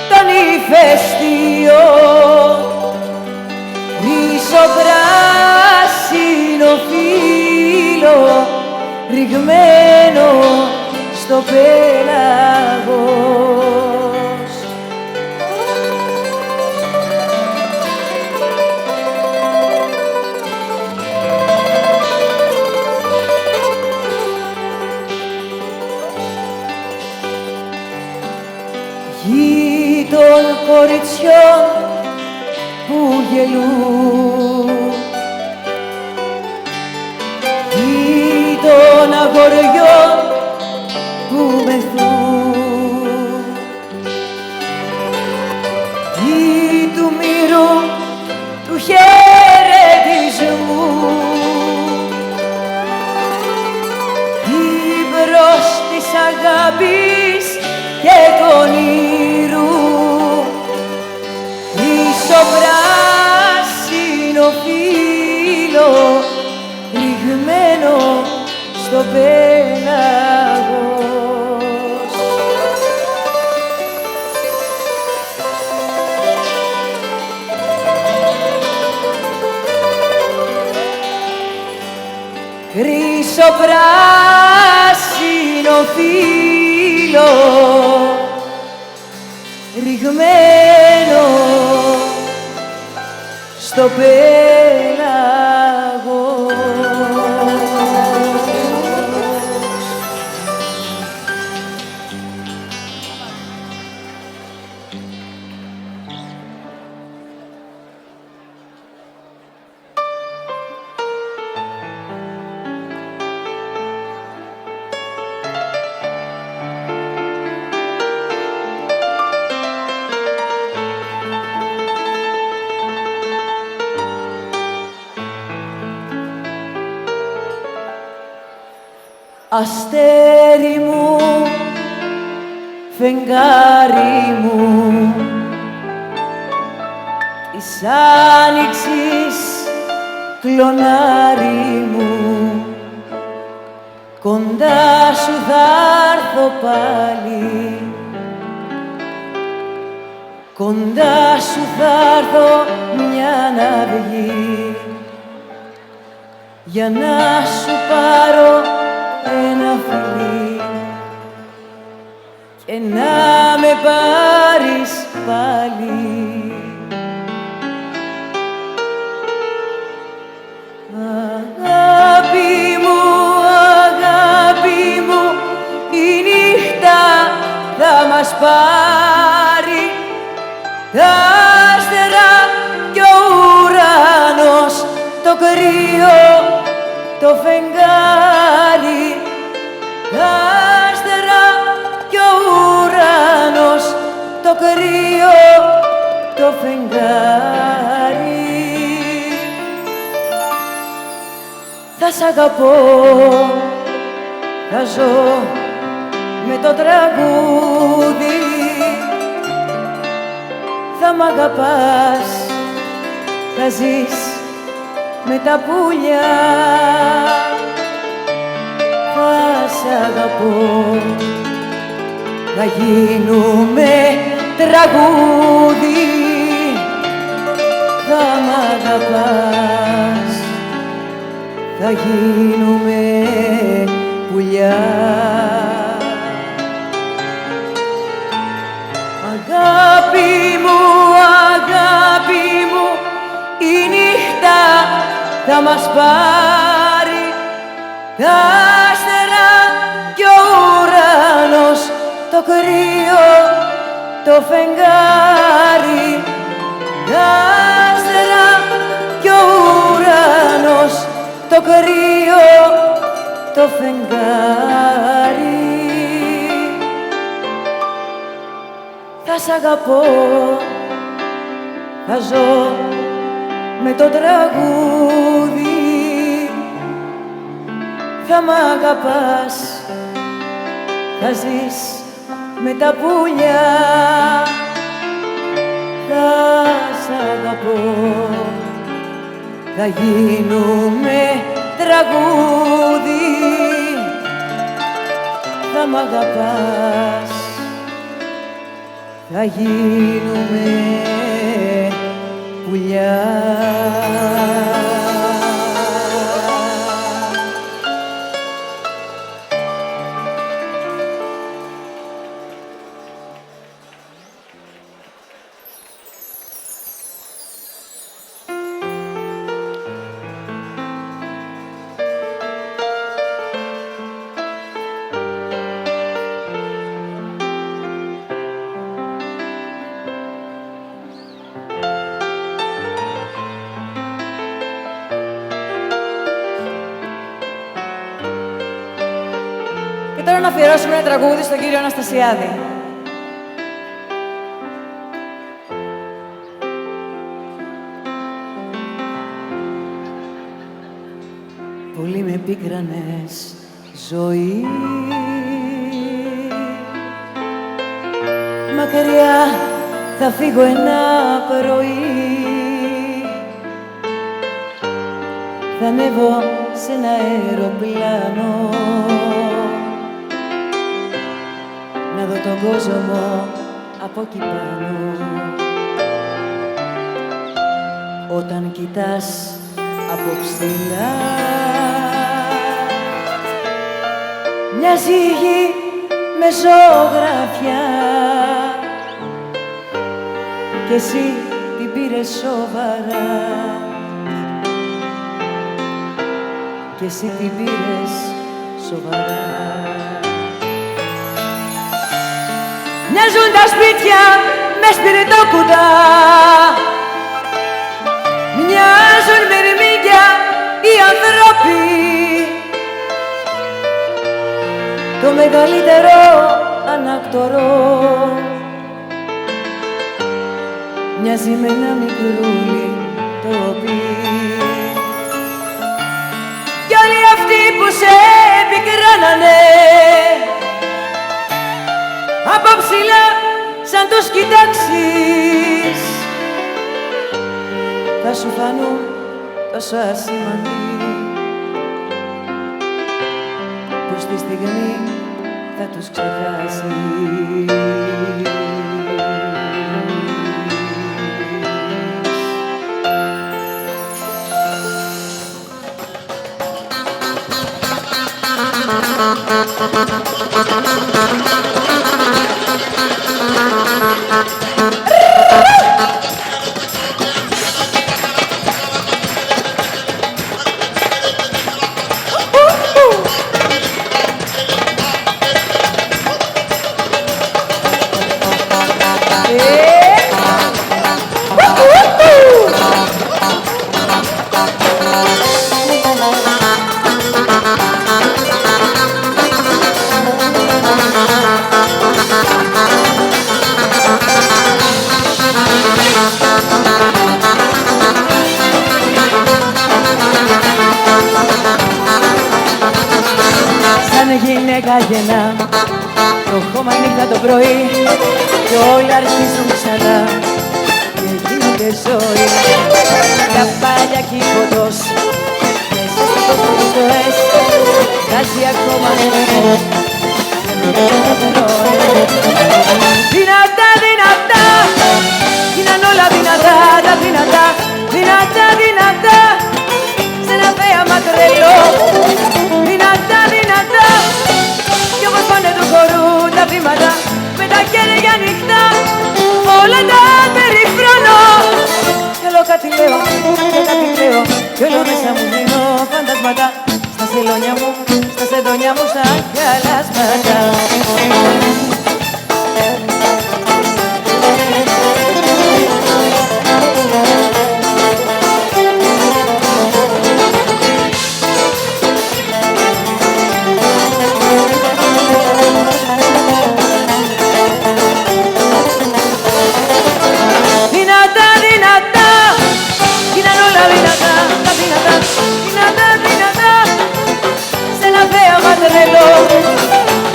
των ηφαιστειών, χρυσοπράσινο φύλλο ρηγμένο στο πέλαγος. Γη των κοριτσιών που γελούν, γη των αγοριών που μεθούν, γη του μύρου του χαιρετισμού, γη μπρος της αγάπης και των ήρου, χρυσοπράσινο φύλλο ρηγμένο στο πέλαγος. Χρυσοπράσινο φύλλο ρηγμένο στο πέλαγος. Αστέρι μου, φεγγάρι μου, της άνοιξης κλονάρι μου, κοντά σου θα έρθω πάλι, κοντά σου θα έρθω μια αυγή για να σου πάρω ένα φιλί και να με πάρεις πάλι. Αγάπη μου, η νύχτα θα μας πάρει, τα άστερα κι ο ουρανός, το κρύο, το φεγγάρι. Τα άστερα κι ο ουρανός, το κρύο, το φεγγάρι. Θα σ' αγαπώ, θα ζω με το τραγούδι, θα μ' αγαπάς, θα ζεις με τα πουλιά. Θα σ' αγαπώ, θα γίνουμε τραγούδι, θα μ' αγαπάς, θα γίνουμε πουλιά. Αγάπη μου, η νύχτα θα μας πάρει, τα άστερα κι ο ουρανός, το κρύο, το φεγγάρι. Τα άστερα κι ο ουρανός, το κρύο, το φεγγάρι. Θα σ' αγαπώ, θα ζω με το τραγούδι, θα μ' αγαπάς, θα ζεις με τα πουλιά. Θα σ' αγαπώ, θα γίνουμε τραγούδι, θα μ' αγαπάς, θα γίνουμε πουλιά. Και τώρα να αφιερώσουμε ένα τραγούδι στον κύριο Αναστασιάδη. Πολύ με πίκρανες ζωή, μακριά θα φύγω ένα πρωί, θα ανέβω σε ένα αεροπλάνο να δω τον κόσμο από εκεί πάνω. Όταν κοιτάς από ψηλά μοιάζει η γη με ζωγραφιά κι εσύ την πήρες σοβαρά, κι εσύ την πήρες σοβαρά. Μοιάζουν τα σπίτια με σπιρτόκουτα, μοιάζουν με ρημίγια οι ανθρώποι. Το μεγαλύτερο ανακτορό μοιάζει με ένα μικρούλι τρόπι. Κι όλοι αυτοί που σε επικράνανε από ψηλά σαν τους κοιτάξεις θα σου φανούν τόσο ασήμαντοι που στη στιγμή θα τους ξεχάσεις. Γεννά το χώμα νύχτα το πρωί κι όλα αρχίζουν ξανά και γίνεται ζωή. Τα πάλια κύβωτος μέσα στο κόσμο του ζωές βγάζει ακόμα νερό δυνατά, δυνατά γίναν όλα δυνατά, τα δυνατά, δυνατά, δυνατά σε ένα θέαμα τρελό. Δυνατά, δυνατά κι όπως πάνε του χορού τα βήματα με τα χέρια ανοιχτά όλα τα περιφρονώ. Κι όλο κάτι λέω, κάτι λέω κι όλο μέσα μου δίνω φαντασματά στα σελόνια μου, στα σεντόνια μου σαν χαλάσματα.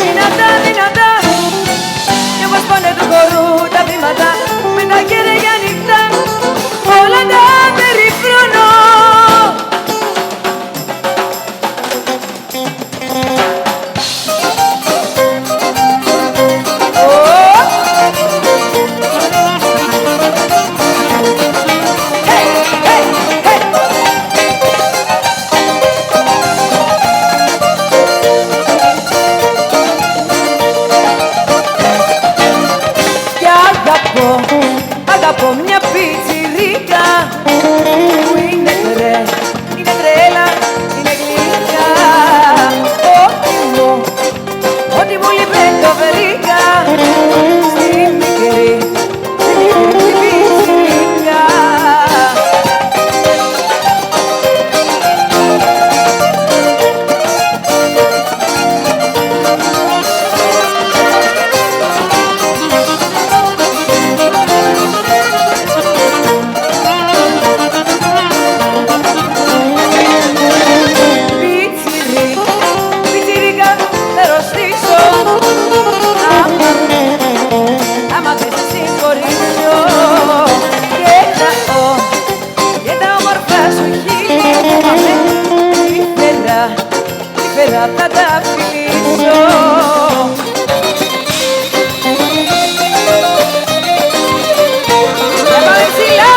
Δυνατά, δυνατά κι όπως πάνε του χορού τα βήματα με τα χέρια ανοιχτά όλα τα περιφρονώ. Από μια πιτσιρίκα που είναι τρέλα, είναι γλυκά. Ό,τι μου λείπει το βρήκα στη μικρή πιτσιρίκα. Θα τα φιλήσω. Θα πάμε ψηλά.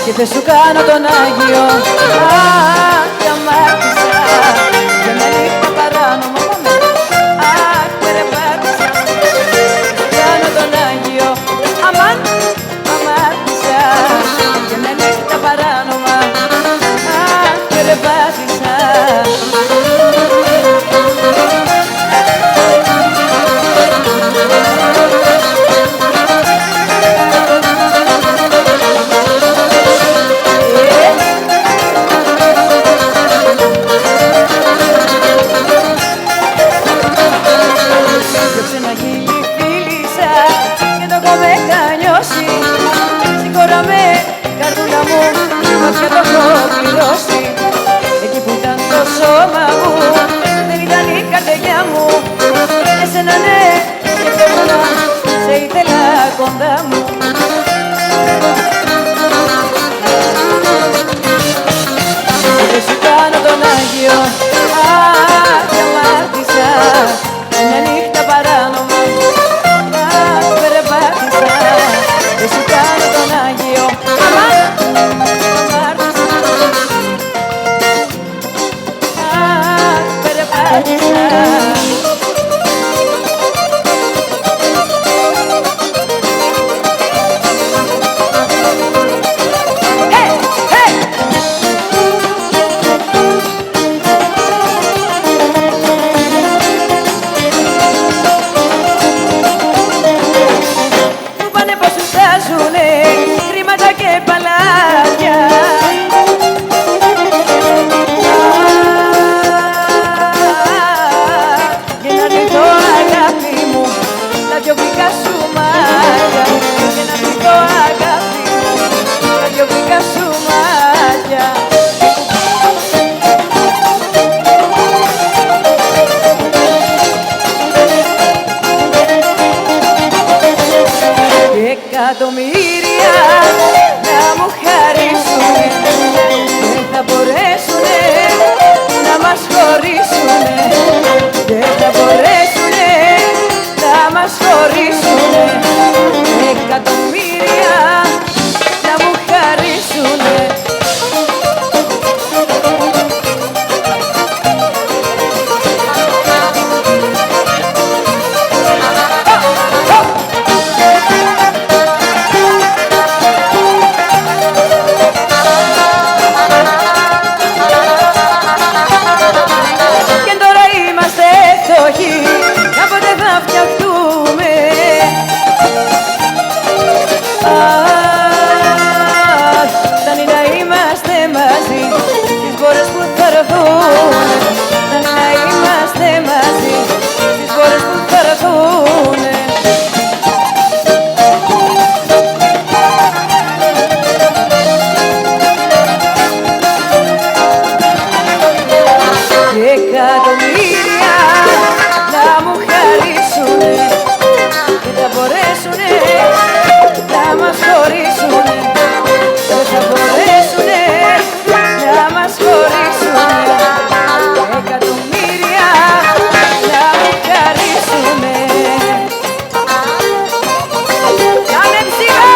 Και δεν σου κάνω τον Άγιο, αχ, κι αμάρτησα και με νύχτα παράνομα. Παράνομα, αχ, περπάτησα. Το ξεναγίλι φίλησα και το έχω μετανιώσει. Συγχώρα με καρδούλα μου, βαθιά το έχω πληρώσει. Εκεί που ήταν το σώμα μου, δεν ήταν η καρδιά μου. Εσένα ναι, σκεφτόμουνα, σε ήθελα κοντά μου. Δεν σου κάνω τον Άγιο, αχ, κι αμάρτησα μια νύχτα παράνομα. να είμαστε μαζί στις φορές που θα έρθουνε. Και εκατομμύρια να μου χαρίσουνε και θα μπορέσουνε να μας χωρίσουνε. Δεν θα μπορέσουνε να μας χωρίσουνε. Εκατομμύρια να μου χαρίσουνε. Κάνε ψηλά!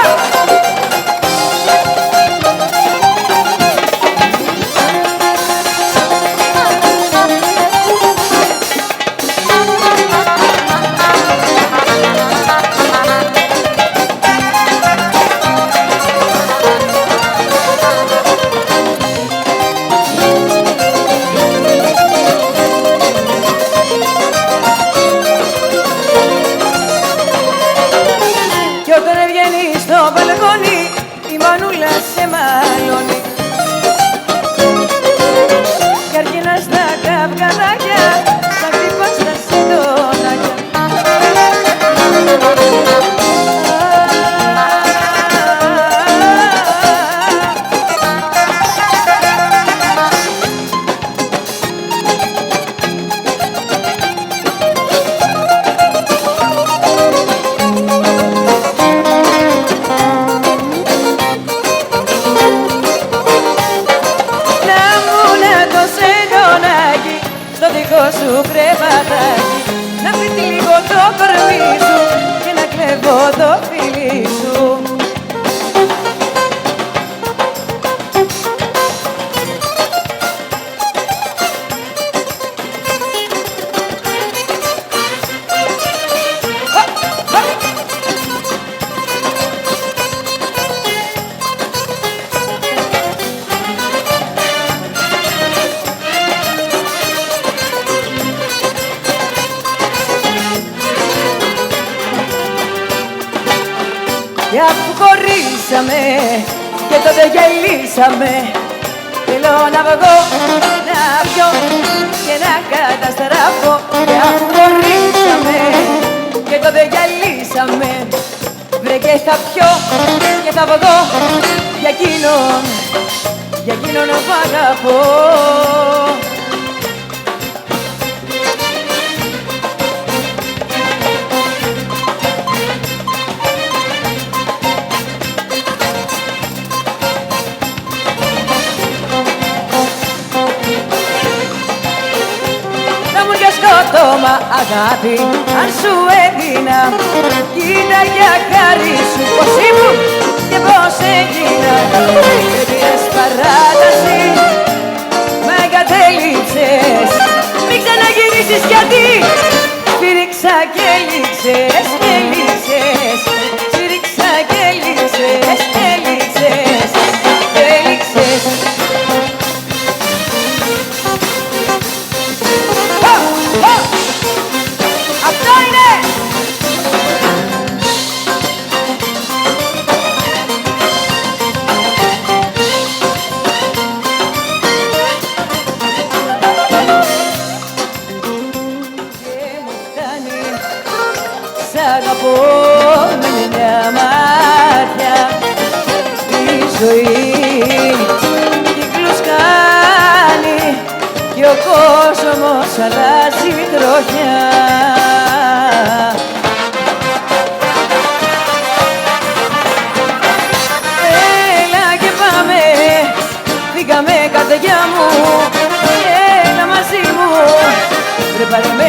Η μανούλα σε μαλώνει καρκίνας στα καυγαδάκια, θα χτυπάς τα συντονάκια. Σου κρεβατάκι, να φύγει λίγο το κορμί σου και να κλέβω το φίλι σου. Κι αφού χωρίσαμε και τότε γελίσαμε, θέλω να βγω, να πιω και να καταστραφώ. Κι αφού χωρίσαμε και τότε γελίσαμε, βρε και θα πιω και θα βγω για εκείνον που αγαπώ. Σκότωμα αγάπη, αν σου έδινα, κοίτα για χάρη σου πως ήμουν και πως έγινα. Και πήρες παράταση, με εγκατέλειψες, μην ξαναγυρίσεις γιατί σφύριξα και έλειξες, έλειξες. Σφύριξα και έλειξες, έλειξες, έλειξες. Αυτό είναι! Και μου φτάνει, σ' αγαπώ με μια μάτια. Η ζωή κύκλους κάνει και ο κόσμος αλλάζει τροχιά. Έλα και πάμε, φύγαμε καρδιά μου, έλα μαζί μου, βρε πάρε με